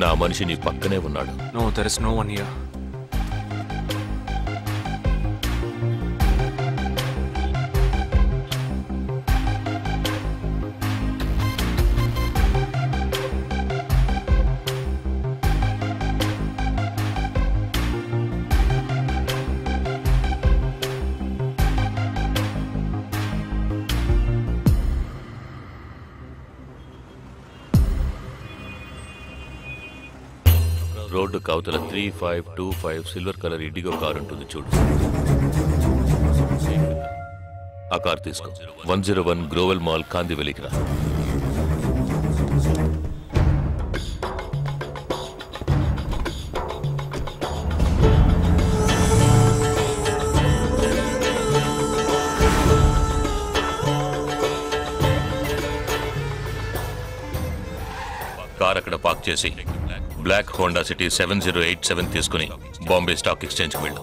నా మనిషి నీ పక్కనే ఉన్నాడు. No, there is no one here. Road కవతల 3525 సిల్వర్ కలర్ ఇండిగో కార్ ఉంటుంది చూడు. ఆ కార్ తీసుకో. 101 గ్రోవెల్ మాల్ కాందివెలికి రా. కార్ అక్కడ పార్క్ చేసి బ్లాక్ హోండా సిటీ 7087 తీసుకుని బాంబే స్టాక్ ఎక్స్చేంజ్కి వెళ్ళు.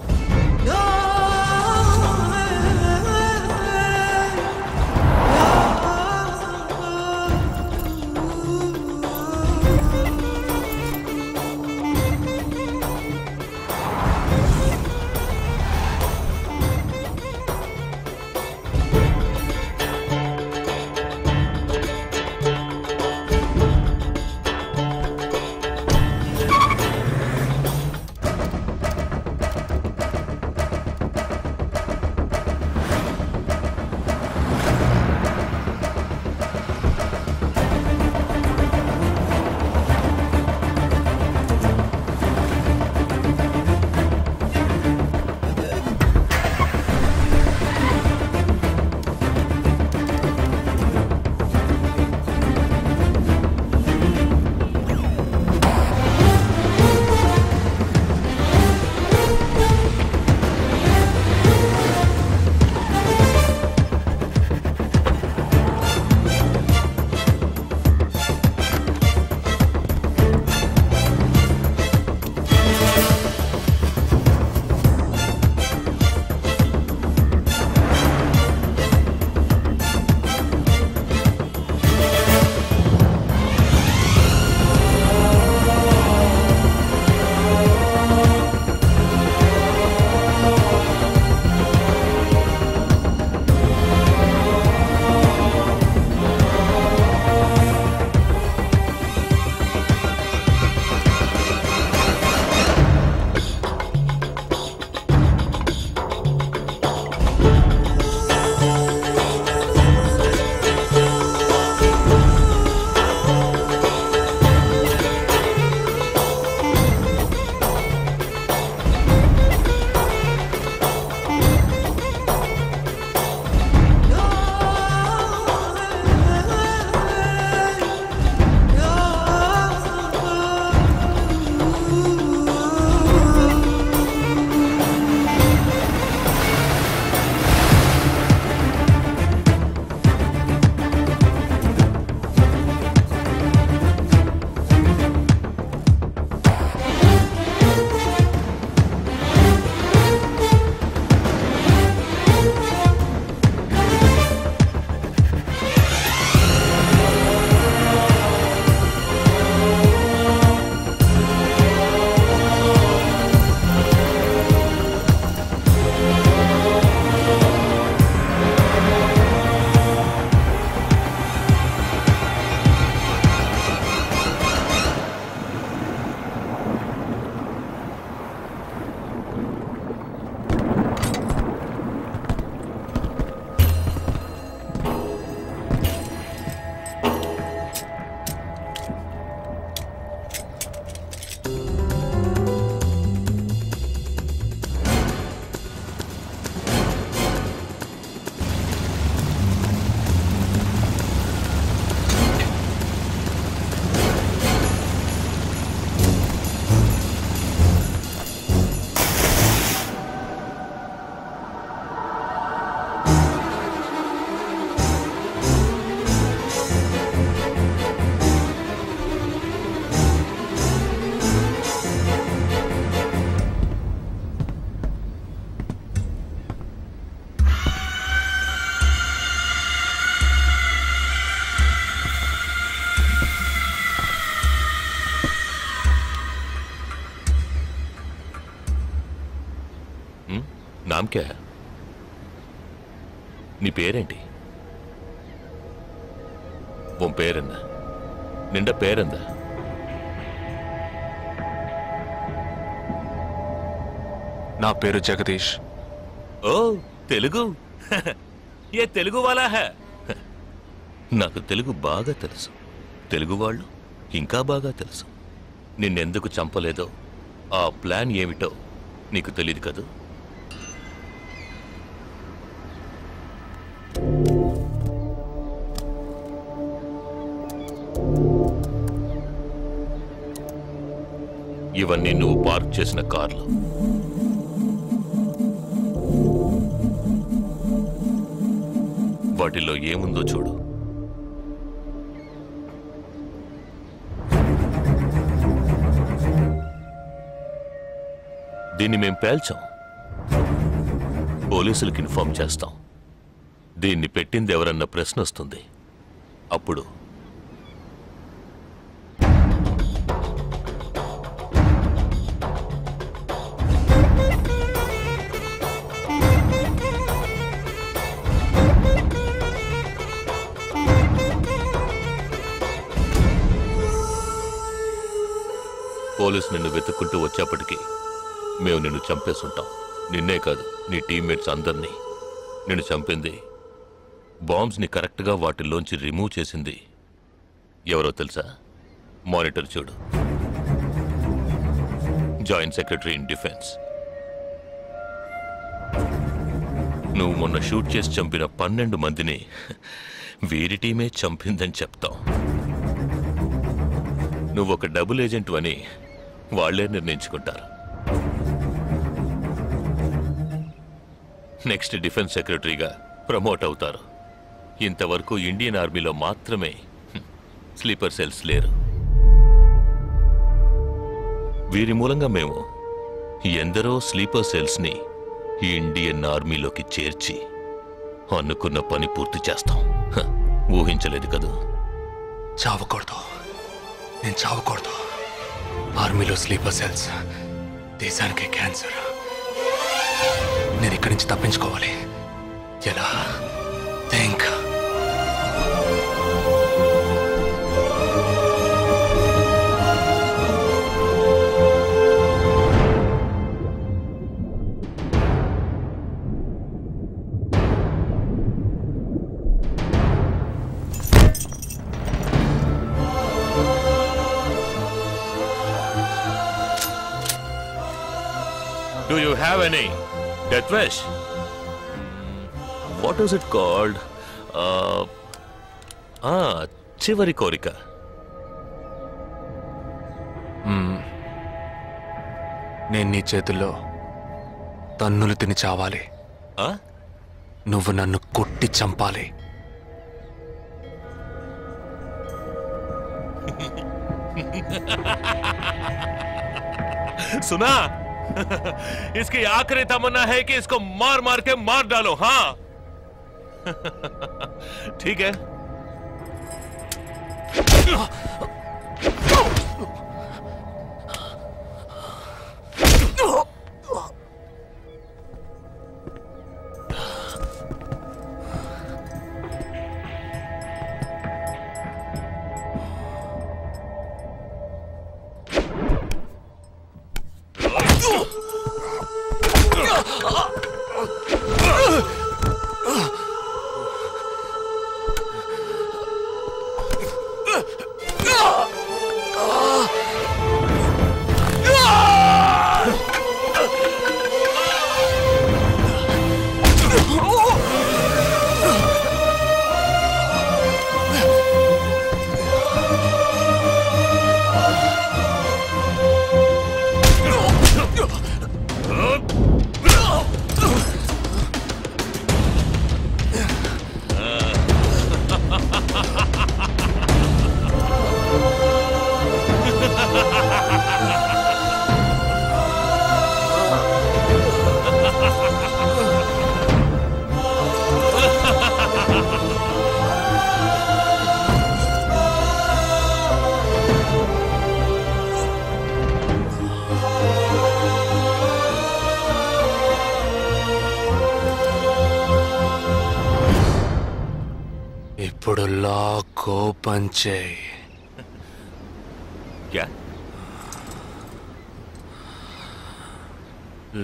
నామ్ క్యా హై? నీ పేరేంటి? ఉన్ పేరెన్న? నిండా పేరెందా? నా పేరు జగదీష్. ఓ తెలుగు. ఏ తెలుగు వాలా హై? నాకు తెలుగు బాగా తెలుసు. తెలుగు వాళ్ళు ఇంకా బాగా తెలుసు. నిన్నెందుకు చంపలేదో, ఆ ప్లాన్ ఏమిటో నీకు తెలియదు కదూ? ఇవన్నీ నువ్వు పార్క్ చేసిన కార్లు. వాటిల్లో ఏముందో చూడు. దీన్ని మేం పేల్చాం. పోలీసులకు ఇన్ఫార్మ్ చేస్తాం. దీన్ని పెట్టింది ఎవరన్న ప్రశ్న వస్తుంది. అప్పుడు పోలీసు నిన్ను వెతుక్కుంటూ వచ్చేప్పటికీ మేము నిన్ను చంపేస్తుంటాం. నిన్నే కాదు, నీ టీమ్మేట్స్ అందరినీ. నిన్ను చంపింది, బాంబ్స్ని కరెక్ట్గా వాటిల్లోంచి రిమూవ్ చేసింది ఎవరో తెలుసా? మానిటర్ చూడు. Joint secretary in defence. నువ్వు మొన్న షూట్ చేసి చంపిన 12 మందిని వీరి టీమే చంపిందని చెప్తాం. నువ్వు ఒక డబుల్ ఏజెంట్ అని వాళ్లే నిర్ణయించుకుంటారు. నెక్స్ట్ డిఫెన్స్ సెక్రటరీగా ప్రమోట్ అవుతారు. ఇంతవరకు ఇండియన్ ఆర్మీలో మాత్రమే స్లీపర్ సెల్స్ లేరు. వీరి మూలంగా మేము ఎందరో స్లీపర్ సెల్స్ని ఇండియన్ ఆర్మీలోకి చేర్చి అనుకున్న పని పూర్తి చేస్తాం. ఊహించలేదు కదూ? చావకూడదు, నేను చావకూడదు. ఆర్మీలో స్లీపర్ సెల్స్ దేశానికి క్యాన్సర్. నేను ఇక్కడి నుంచి తప్పించుకోవాలి. ఎలా? Think. Do you have any death wish? What is it called? చివరి కోరిక. నేను నీ చేతుల్లో తన్నులు తిని చావాలి. నువ్వు నన్ను కొట్టి చంపాలి. सुना? इसकी आखिरी तमन्ना है कि इसको मार मार के मार डालो. हाँ ठीक है. లాక్ ఓపెన్ చేయి. क्या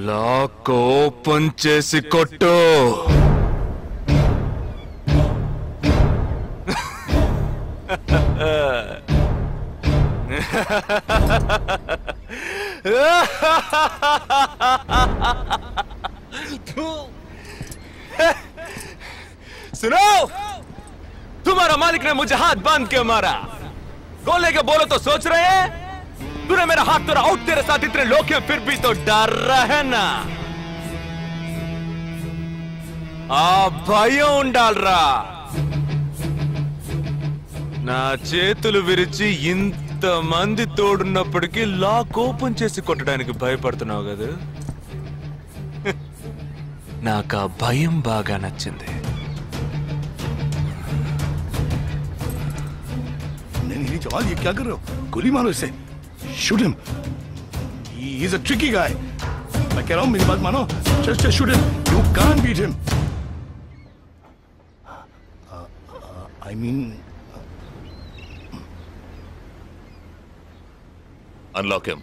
లాక్ ఓపెన్ చేసి కొట్టు. सुनो, तुम्हारा मालिक ने मुझे हाथ बांध के मारा. कौन लेके बोलो तो सोच रहे हैं? तूने मेरा हाथ तोड़ा आउट, तेरे साथ इतने लोग हैं फिर भी तो डर रहा है ना. భయం ఉండాలరా. నా చేతులు విరిచి ఇంతమంది తోడున్నప్పటికీ లాక్ ఓపెన్ చేసి కొట్టడానికి భయపడుతున్నావు కదా. నాకు ఆ భయం బాగా నచ్చింది. नहीं जवान, ये क्या कर रहे हो? गोली मारो इसे. Shoot him. He is a tricky guy. मैं कह रहा हूँ मेरी बात मानो. Just shoot him. You can't beat him. I mean. Unlock him.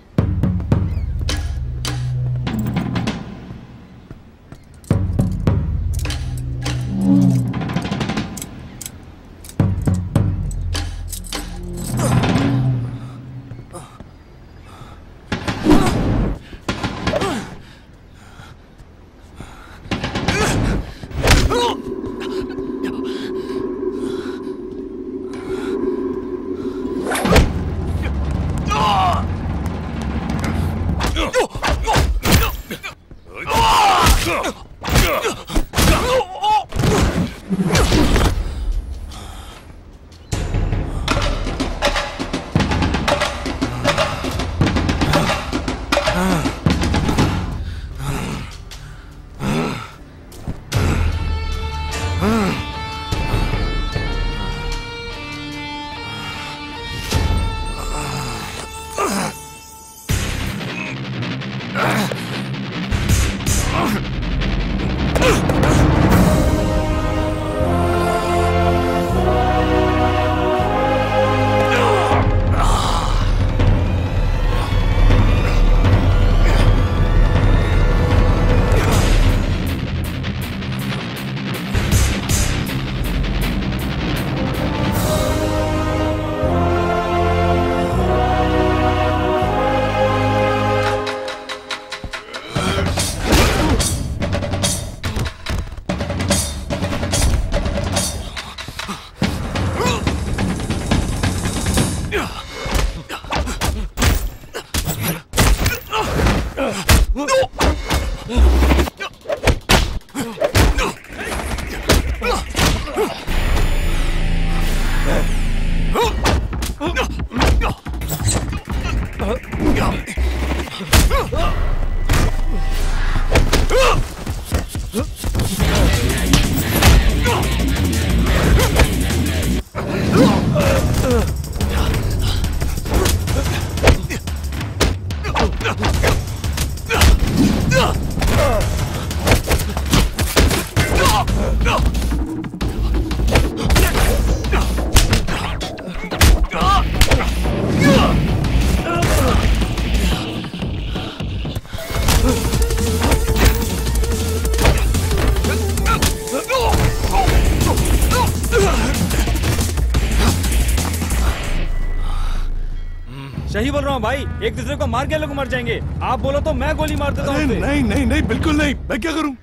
सही बोल रहा हूँ भाई, एक दूसरे को मार के लोग मर जाएंगे. आप बोलो तो मैं गोली मार देता हूँ. नहीं नहीं नहीं, बिल्कुल नहीं. मैं क्या करूँ?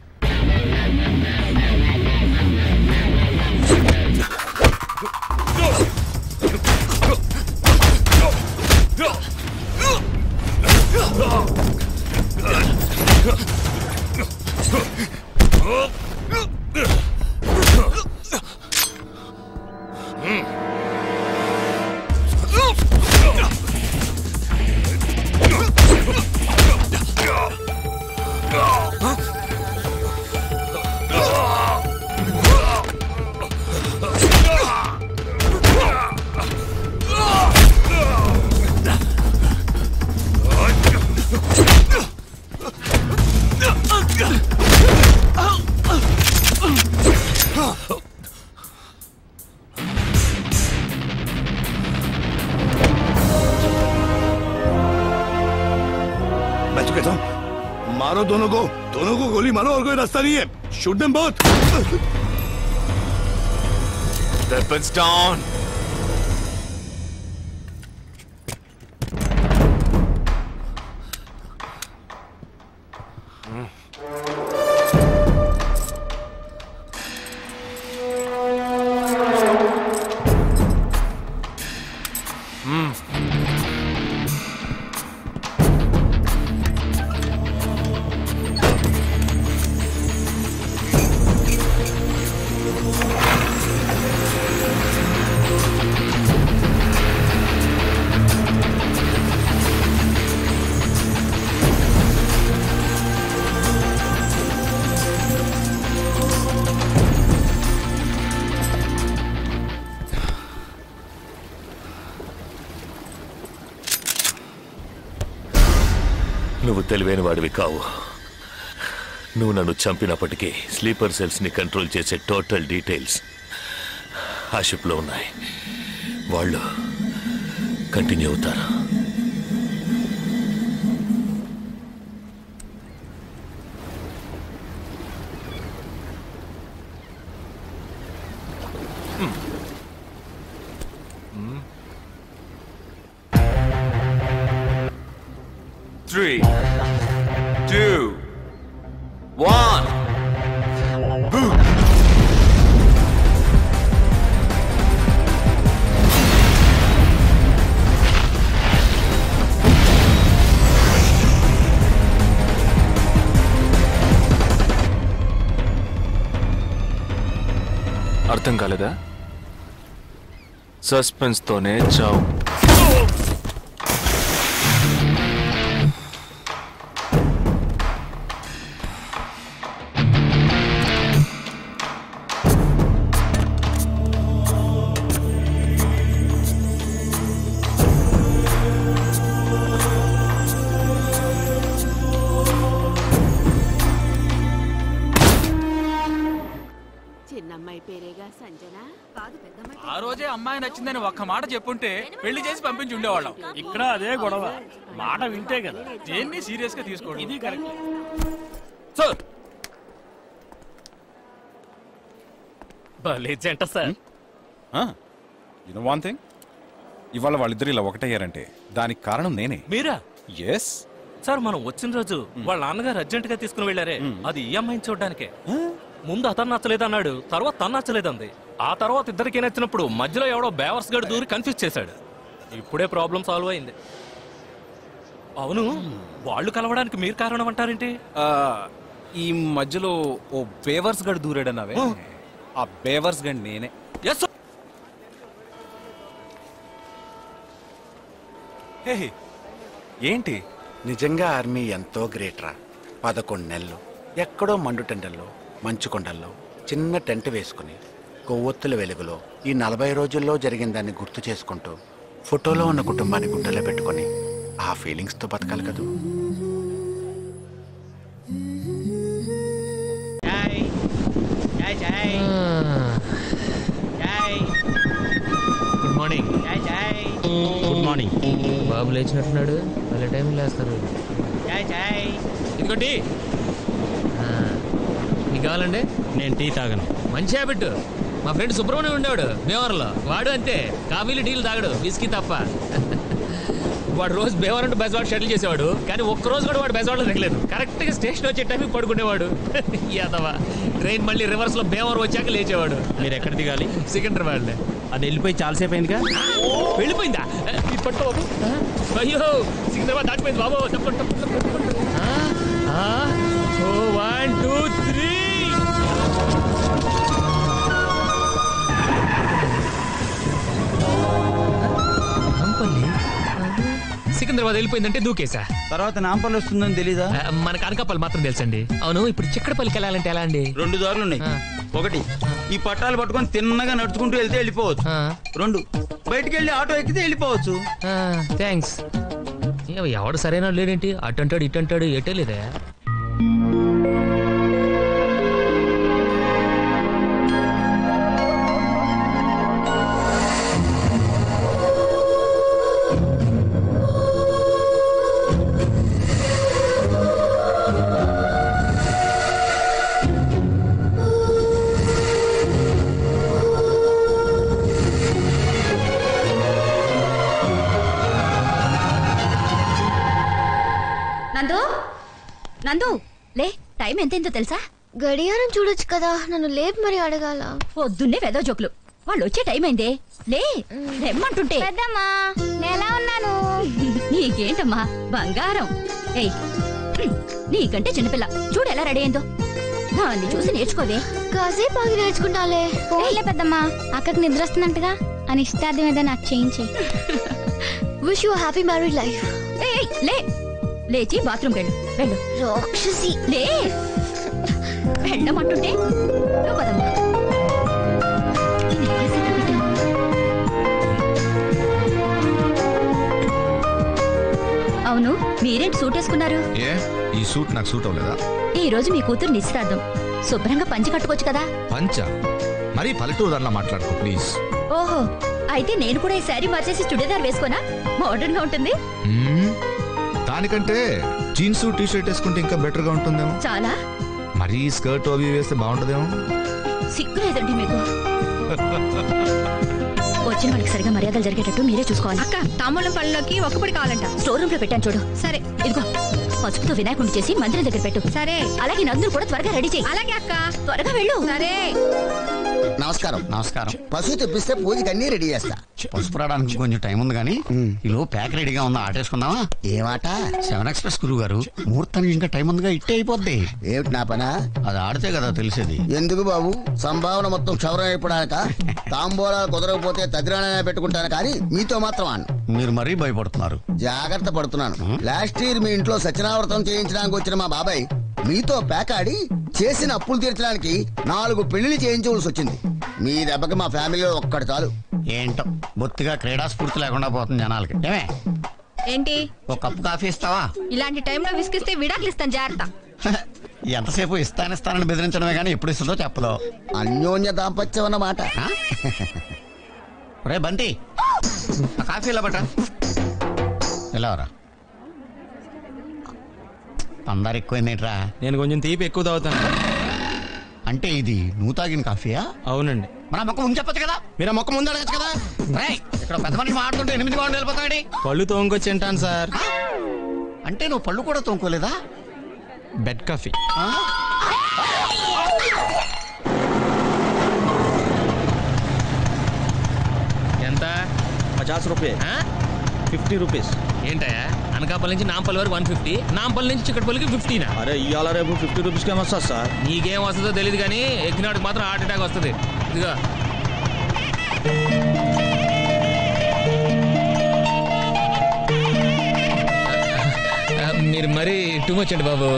कहता हूँ, मारो दोनों को गोली मारो और कोई रास्ता नहीं है। Shoot them both. Weapons down. నువ్వు తెలివైన వాడివి కావు. నువ్వు నన్ను చంపినప్పటికీ స్లీపర్ సెల్స్ ని కంట్రోల్ చేసే టోటల్ డీటెయిల్స్ ఆ షిప్లో ఉన్నాయి. వాళ్ళు కంటిన్యూ అవుతారు. Three, 2, 1. Boom. అర్థం కాలేదా? సస్పెన్స్ తోనే చావు. ఆ రోజే అమ్మాయి నచ్చిందని ఒక్క మాట చెప్పుంటే పెళ్లి చేసి పంపించి ఉండేవాళ్ళం. ఇక్కడ అదే గొడవ, మాట వింటే కదా. దేన్ని సీరియస్ గా తీసుకోండి. ఇది కరెక్ట్ సార్ భలే జంట sir. You know one thing, ఇవాళ వాళ్ళిద్దరు ఇలా ఒకటయ్యారంటే దానికి కారణం నేనే. మీరా? ఎస్ సార్ మనం వచ్చిన రోజు వాళ్ళ నాన్నగారు అర్జెంట్ గా తీసుకుని వెళ్ళారే, అది ఈ అమ్మాయిని చూడడానికే. ముందు అతను నచ్చలేదన్నాడు, తర్వాత తను నచ్చలేదంది. ఆ తర్వాత ఇద్దరికి నచ్చినప్పుడు మధ్యలో ఎవడో బేవర్స్ గడు దూరి కన్ఫ్యూజ్ చేశాడు. ఇప్పుడే ప్రాబ్లం సాల్వ్ అయింది. అవును, వాళ్ళు కలవడానికి మీరు కారణం అంటారేంటి? ఈ మధ్యలో ఓ బేవర్స్ గడు దూరాడన్నావే, ఆ బేవర్స్ గడి నేనే. ఎస్. ఏంటి నిజంగా ఆర్మీ ఎంతో గ్రేట్ రా. 11 నెలలు ఎక్కడో మండుటెండల్లో మంచు కొండల్లో చిన్న టెంట్ వేసుకుని కొవ్వొత్తుల వెలుగులో ఈ 40 రోజుల్లో జరిగిన దాన్ని గుర్తు చేసుకుంటూ ఫోటోలో ఉన్న కుటుంబాన్ని గుండెలో పెట్టుకొని ఆ ఫీలింగ్స్తో బతకాలి కదూ. Good morning. Good morning. బాబు లేచినట్టున్నాడు, వాళ్ళ టైం లేస్తారు. ఇదిగోటి నీకు కావాలండి? నేను టీ తాగను. మంచి హ్యాబిట్. మా ఫ్రెండ్ సుబ్రహ్మణ్యం ఉండేవాడు భీమవరంలో, వాడు అంతే, కాఫీలు టీలు తాగడు, బిస్కీ తప్ప. వాడు రోజు భీమవరం టు బెజవాడ షటిల్ చేసేవాడు, కానీ ఒక్కరోజు కూడా వాడు బెజవాడలో తగ్గలేదు. కరెక్ట్గా స్టేషన్ వచ్చే టైంకి పడుకునేవాడు. యాదవా ట్రైన్ మళ్ళీ రివర్స్లో భీమవరం వచ్చాక లేచేవాడు. మీరు ఎక్కడ దిగాలి? సికింద్రాబాద్లే. అది వెళ్ళిపోయి చాలాసేపు అయిందిగా. వెళ్ళిపోయిందా? పట్టు బాబు. అయ్యో సికింద్రాబాద్ దాటిపోయింది బాబు. తప్పండి తప్పండి. 1 2 3. సికింద్రాబాద్ వెళ్ళిపోయిందంటే దూకేసా. తర్వాత నాంపల్లి వస్తుందని తెలీదా? మనకు అనకాపల్లి మాత్రం తెలుసండి. అవును, ఇప్పుడు చిక్కడపల్లికి వెళ్ళాలంటే ఎలా అండి? 2 దారులు ఉన్నాయి. ఒకటి, ఈ పట్టాలు పట్టుకొని తిన్నగా నడుచుకుంటూ వెళ్తే వెళ్ళిపోవచ్చు. 2, బయటికి వెళ్ళి ఆటో ఎక్కితే వెళ్ళిపోవచ్చు. థ్యాంక్స్. ఎవడు సరైన లేడేంటి? అటు అంటాడు ఇటు అంటాడు, ఎటే లేదా? నందు లే, టైం ఎంతైందో తెలుసా? గడియారం చూడొచ్చు కదా, నన్ను లేపు మరి అడగాల. పొద్దున్నే వెదో జోకులు. వాళ్ళు వచ్చే టైం అయిందే, లే రెమ్మంటుంటే. పెద్దమ్మా ఎలా ఉన్నాను? నీకేంటమ్మా బంగారం. ఏయ్ నీకంటే చిన్నపిల్ల చూడు ఎలా రెడీ అయిందో. దాన్ని చూసి నేర్చుకోవే. కాసేపు ఆగి నేర్చుకుంటాలే. పోలే పెద్దమ్మా, అక్కడికి నిద్ర వస్తుందంటగా, అని ఇష్టార్థం ఏదో నాకు చేయించి. Wish you happy married life. ఏయ్ లే, లేచి బాత్రూమ్ వెళ్ళు. వెళ్ళు రాక్షసి. లే వెళ్ళమంటుంటే పదమ్మా. అవును, మీరేంటి సూట్ వేసుకున్నారు? ఏ ఈ సూట్ నాకు సూట్ అవ్వలేదా? ఈ రోజు మీ కూతురు నిశ్చితార్థం, శుభ్రంగా పంచి కట్టుకోవచ్చు కదా. పంచ మరీ పల్లెటూరు దానిలా మాట్లాడుకో ప్లీజ్. ఓహో, అయితే నేను కూడా ఈ శారీ మార్చేసి చుడీదార్ వేసుకోనా? మోడర్న్ గా ఉంటుంది. దానికంటే జీన్స్ టీ షర్ట్ వేసుకుంటే ఇంకా బెటర్ గా ఉంటుందేమో. చాలా మరీ స్కర్ట్ అవి వేస్తే బాగుంటుందేమో. సిగ్గు లేదండి మీకు. వచ్చిన వాళ్ళకి సరిగా మర్యాదలు జరిగేటట్టు మీరే చూసుకోవాలి. అక్క తాంబూలం పళ్ళలోకి ఒక్కపడి కావాలంట. స్టోర్ రూమ్ లో పెట్టాను చూడు. సరే ఇదిగో పసుపుతో వినాయకుడిని చేసి మందిరం దగ్గర పెట్టు. సరే. అలాగే నందులు కూడా త్వరగా రెడీ చేయి. అలాగే అక్క, త్వరగా వెళ్ళు. సరే. నమస్కారం. నమస్కారం. పశువు తెప్పిస్తే పూజకి అన్ని రెడీ చేస్తా. పసుపు రావడానికి కొంచెం టైం ఉంది కానీ ఈలో ప్యాక్ రెడీగా ఉందా, ఆటేసుకుందామా? ఏమాట? 7 ఎక్స్ప్రెస్ గురువు గారు, ముహూర్తానికి ఇంకా టైం ఉందిగా, ఇట్టే అయిపోద్ది. ఏమిటి నా పనా? అది ఆడితే కదా తెలిసేది. ఎందుకు బాబు, సంభావన మొత్తం క్షౌరం అయిపోడానిక? తాంబూలాలు కుదరకపోతే తదిరాణనే పెట్టుకుంటాను కానీ మీతో మాత్రం అన్న. మీరు మరీ భయపడుతున్నారు. జాగ్రత్త పడుతున్నాను. లాస్ట్ ఇయర్ మీ ఇంట్లో సత్యనావ్రతం చేయించడానికి వచ్చిన మా బాబాయ్ మీతో పేకాడి చేసిన అప్పులు తీర్చడానికి 4 పెళ్లిళ్ళు చేయించవలసి వచ్చింది. మీ దెబ్బకి మా ఫ్యామిలీలో ఒక్కటి చాలు. ఏంటో బొత్తిగా క్రీడా స్ఫూర్తి లేకుండా పోతుంది జనాలకి. ఏమే ఏంటి? ఒక కప్పు కాఫీ ఇస్తావా? ఇలాంటి టైంలో విసిగిస్తే విడాకులు ఇస్తాను, జాగ్రత్త. ఎంతసేపు ఇస్తానని బెదిరించడమే కానీ ఎప్పుడు ఇస్తుందో చెప్పదు. అన్యోన్య దాంపత్యం అన్నమాట. రే బంటి, ఆ కాఫీ ఇలా బట్ట ఇలా రా. అందరు ఎక్కువైందేట్రా? నేను కొంచెం తీపి ఎక్కువ తాగుతాను. అంటే ఇది నువ్వు తాగిన కాఫీయా? అవునండి. మన మొక్క ముందు చెప్పచ్చు కదా. మీరు మొక్క ముందు అడగచ్చు కదా. ఇక్కడ పెద్ద మనిషి మాట్లాడుతుంటే 8 గంటలు వెళ్ళిపోతాడు. పళ్ళు తోముకొచ్చి తింటాను సార్. అంటే నువ్వు పళ్ళు కూడా తోముకోలేదా? Bed coffee. ఎంత? 50 రూపాయలు. 50 రూపీస్. ఏంటయా అనకాపల్లి నుంచి నాంపల్లి వరకు 150, నాంపల్లి నుంచి చిక్కడపల్లికి 50. అరే ఇవాళ రేపు 50 రూపీస్కి ఏమొస్తా సార్? నీకేం వస్తుందో తెలియదు కానీ ఎక్కినాడికి మాత్రం హార్ట్ అటాక్ వస్తుంది. ఇదిగా మీరు మరీ టూ మచ్ అండి బాబు.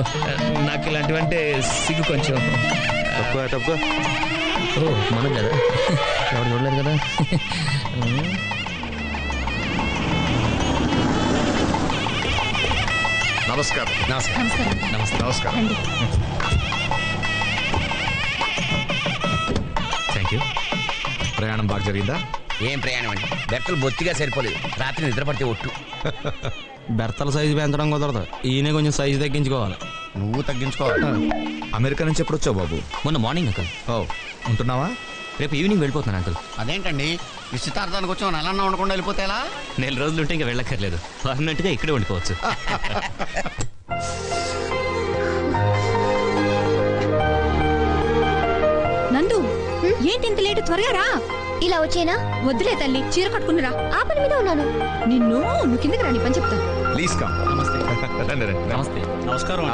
నాకు ఇలాంటివంటే సిగ్గు కొంచెం. తక్కువ. ఓ మనం కదా, ఎవరు చూడలేదు కదా. నమస్కారం. నమస్కారం. Thank you. ప్రయాణం బాగా జరిగిందా? ఏం ప్రయాణం అండి, బెర్తలు బొత్తిగా సరిపోలేదు. రాత్రి నిద్రపడితే ఒట్టు. బెర్తల సైజు పెంచడం కుదరదు, ఈయన కొంచెం సైజు తగ్గించుకోవాలి. నువ్వు తగ్గించుకోవాలి. అమెరికా నుంచి ఎప్పుడు వచ్చావు బాబు? మొన్న మార్నింగ్ అంకుల్. ఓ ఉంటున్నావా? రేపు ఈవినింగ్ వెళ్ళిపోతున్నాను అంకుల్. అదేంటండి, నిశ్చితార్థానికి వచ్చి నెలన్నా ఉండకుండా వెళ్ళిపోతే ఎలా? 4 రోజులు ఉంటే ఇంకా వెళ్ళక్కర్లేదు, పర్మనెంట్ గా ఇక్కడే ఉండిపోవచ్చు. నందు, ఏంటి ఇంత లేటు? త్వరగా రా. ఇలా వచ్చేనా? వద్దులే తల్లి, చీర కట్టుకునిరా. ఆ పని మీద ఉన్నాను. నువ్వు కిందకి రా, నీ పని చెప్తా. Please come. నమస్తే. నమస్తే. నమస్కారం.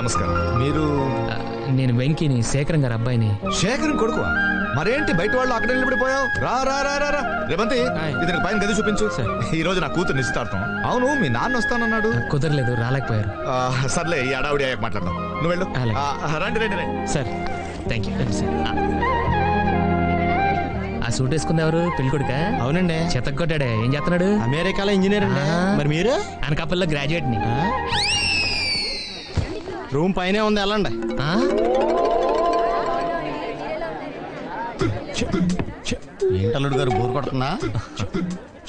నమస్కారం. మీరు? నేను వెంకీని, శేఖరం గారి అబ్బాయిని. శేఖరం కొడుకు? మరేంటి బయట వాళ్ళు అక్కడ నిలబడిపోయావు? రా రా రా రా రా. రేవంతి, ఇతనికి పైన గది చూపించు. ఈ రోజు నా కూతురు నిశ్చితార్థం. అవును, మీ నాన్న వస్తానన్నాడు. కుదరలేదు, రాలేకపోయారు. సర్లే, ఈ అడావుడి అయ్యాక మాట్లాడదాం. నువ్వు వెళ్ళు. రండి రండి రండి. Sir thank you. ఆ సూట్ వేసుకుంది ఎవరు? పెళ్లి కొడుకా? అవునండి. చెత్తకొట్టాడే. ఏం చేస్తున్నాడు? అమెరికాలో ఇంజనీర్ అండి. మరి మీరు? అనకాపల్లిలో గ్రాడ్యుయేట్ ని. రూమ్ పైనే ఉంది, వెళ్ళండి. ఏంటల్లుడు గారు, బోర్ కొడుతుందా?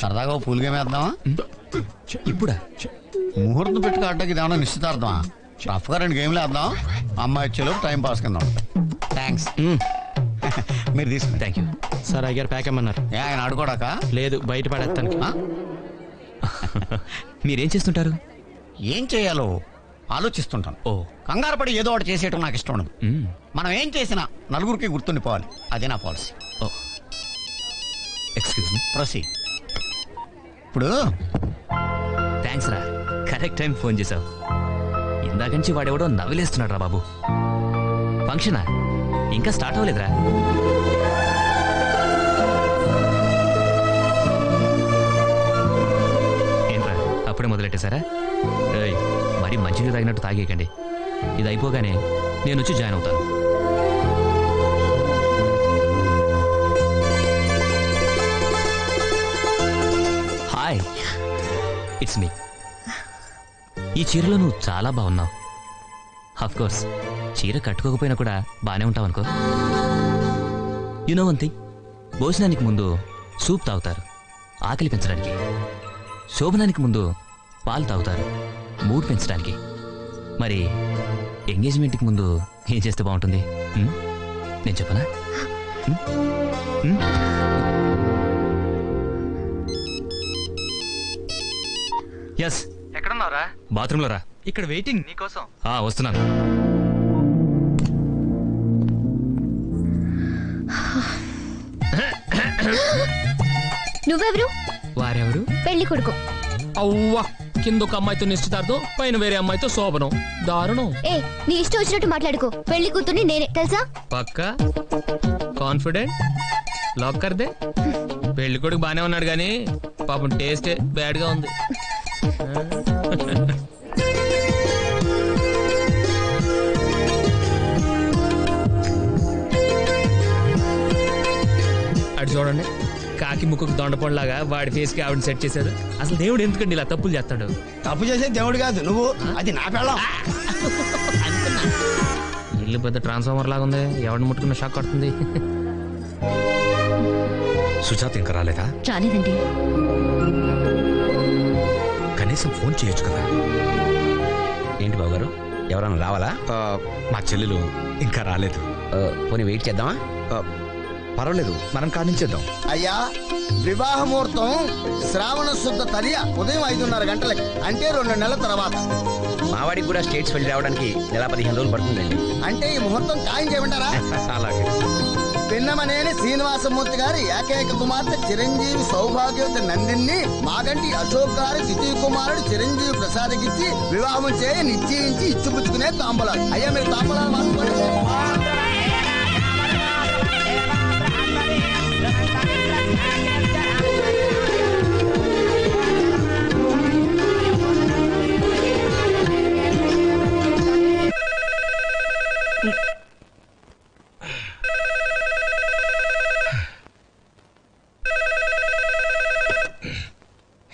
సరదాగా పూలు గేమ్ వేద్దామా? ఇప్పుడా? ముహూర్తం పెట్టుకు అడ్డకి ఇదేమన్నా నిశ్చితార్థమా? రఫ్ గా 2 గేమ్లు వేద్దాం, అమ్మాయి వచ్చేలోపు టైం పాస్ కింద. థ్యాంక్స్. మీరు తీసుకుని. Thank you sir. అయ్యారు ప్యాక్ అమ్మన్నారు. ఆయన ఆడుకోడాక? లేదు, బయట పడేస్తాను. మీరేం చేస్తుంటారు? ఏం చేయాలో ఆలోచిస్తుంటాను. కంగారు పడి ఏదో ఒకటి చేసేయటం నాకు ఇష్టం ఉండదు. మనం ఏం చేసినా నలుగురికి గుర్తుండిపోవాలి, అదే నా పాలసీ. Excuse me, proceed. ఇప్పుడు థ్యాంక్స్ రా, కరెక్ట్ టైం ఫోన్ చేసావు. ఇందాక నుంచి వాడెవడో నవ్వులేస్తున్నాడు రా బాబు. ఫంక్షనా ఇంకా స్టార్ట్ అవ్వలేదురా. ఏంట్రా అప్పుడే మొదలెట్టేశారా? మరి మంచినీళ్ళు తాగినట్టు తాగేయకండి. ఇది అయిపోగానే నేను వచ్చి జాయిన్ అవుతాను. Hi, it's me. ఈ చీరలో నువ్వు చాలా బాగున్నావు. ఆఫ్ కోర్స్ చీర కట్టుకోకపోయినా కూడా బానే ఉంటావు అనుకో. యు నో వన్ థింగ్, భోజనానికి ముందు సూప్ తాగుతారు ఆకలి పెంచడానికి, శోభనానికి ముందు పాలు తాగుతారు మూడ్ పెంచడానికి. మరి ఎంగేజ్మెంట్కి ముందు ఏం చేస్తే బాగుంటుంది నేను చెప్పనా? ఎస్, ఎక్కడున్నారా? బాత్రూంలో రా. ఇక్కడ వెయిటింగ్ నీకోసం. వస్తున్నాను. నువ్వెవరు? వారెవరు? పెళ్లి కొడుకు. అవ్వా, కింద ఒక అమ్మాయితో నిశ్చితార్థం, పైన వేరే అమ్మాయితో శోభనం. దారుణం. ఏ, నీ ఇష్టం వచ్చినట్టు మాట్లాడుకో. పెళ్లి కూతుర్ని నేనే, తెలుసా? పక్కా కాన్ఫిడెంట్ లాక్కర్దే. పెళ్లి కొడుకు బానే ఉన్నాడు గానీ పాపం టేస్టే బ్యాడ్ గా ఉంది. అటు చూడండి, కాకి ముక్కుకు దొండపండులాగా వాడి ఫేస్ కి ఆవిడ సెట్ చేశారు. అసలు దేవుడు ఎందుకండి ఇలా తప్పులు చేస్తాడు? తప్పు చేసే దేవుడు కాదు నువ్వు, అది నా పెళ్ళం. ఇల్లు పెద్ద ట్రాన్స్ఫార్మర్ లాగా ఉంది, ఎవరిని ముట్టుకున్న షాక్ కొడుతుంది. సుజాత ఇంకా రాలేదా? రాలేదండి. కనీసం ఫోన్ చేయొచ్చు కదా. ఏంటి బాబు గారు, ఎవరన్నా రావాలా? మా చెల్లెలు ఇంకా రాలేదు. పోనీ వెయిట్ చేద్దామా? పర్వాలేదు, మనం కానించేద్దాం. అయ్యా, వివాహ ముహూర్తం శ్రావణ శుద్ధ తదియ ఉదయం 5:30 గంటలకి, అంటే 2 నెలల తర్వాత. మావాడికి కూడా స్టేట్స్ వెళ్ళి రావడానికి నెల 15 రోజులు పడుతుందండి. అంటే ఈ ముహూర్తం ఖాయం చేయమంటారా? అలాగే. పిన్నమనేని శ్రీనివాసమూర్తి గారి ఏకైక కుమార్తె చిరంజీవి సౌభాగ్యవతి నందిని మాగంటి అశోక్ గారి ద్వితీయ కుమారుడు చిరంజీవి ప్రసాద్కిచ్చి వివాహం చేయి నిశ్చయించి ఇచ్చిపుచ్చుకునే తాంబూలాలు. అయ్యా, మీరు తాంబూలాలు మార్చుకోండి.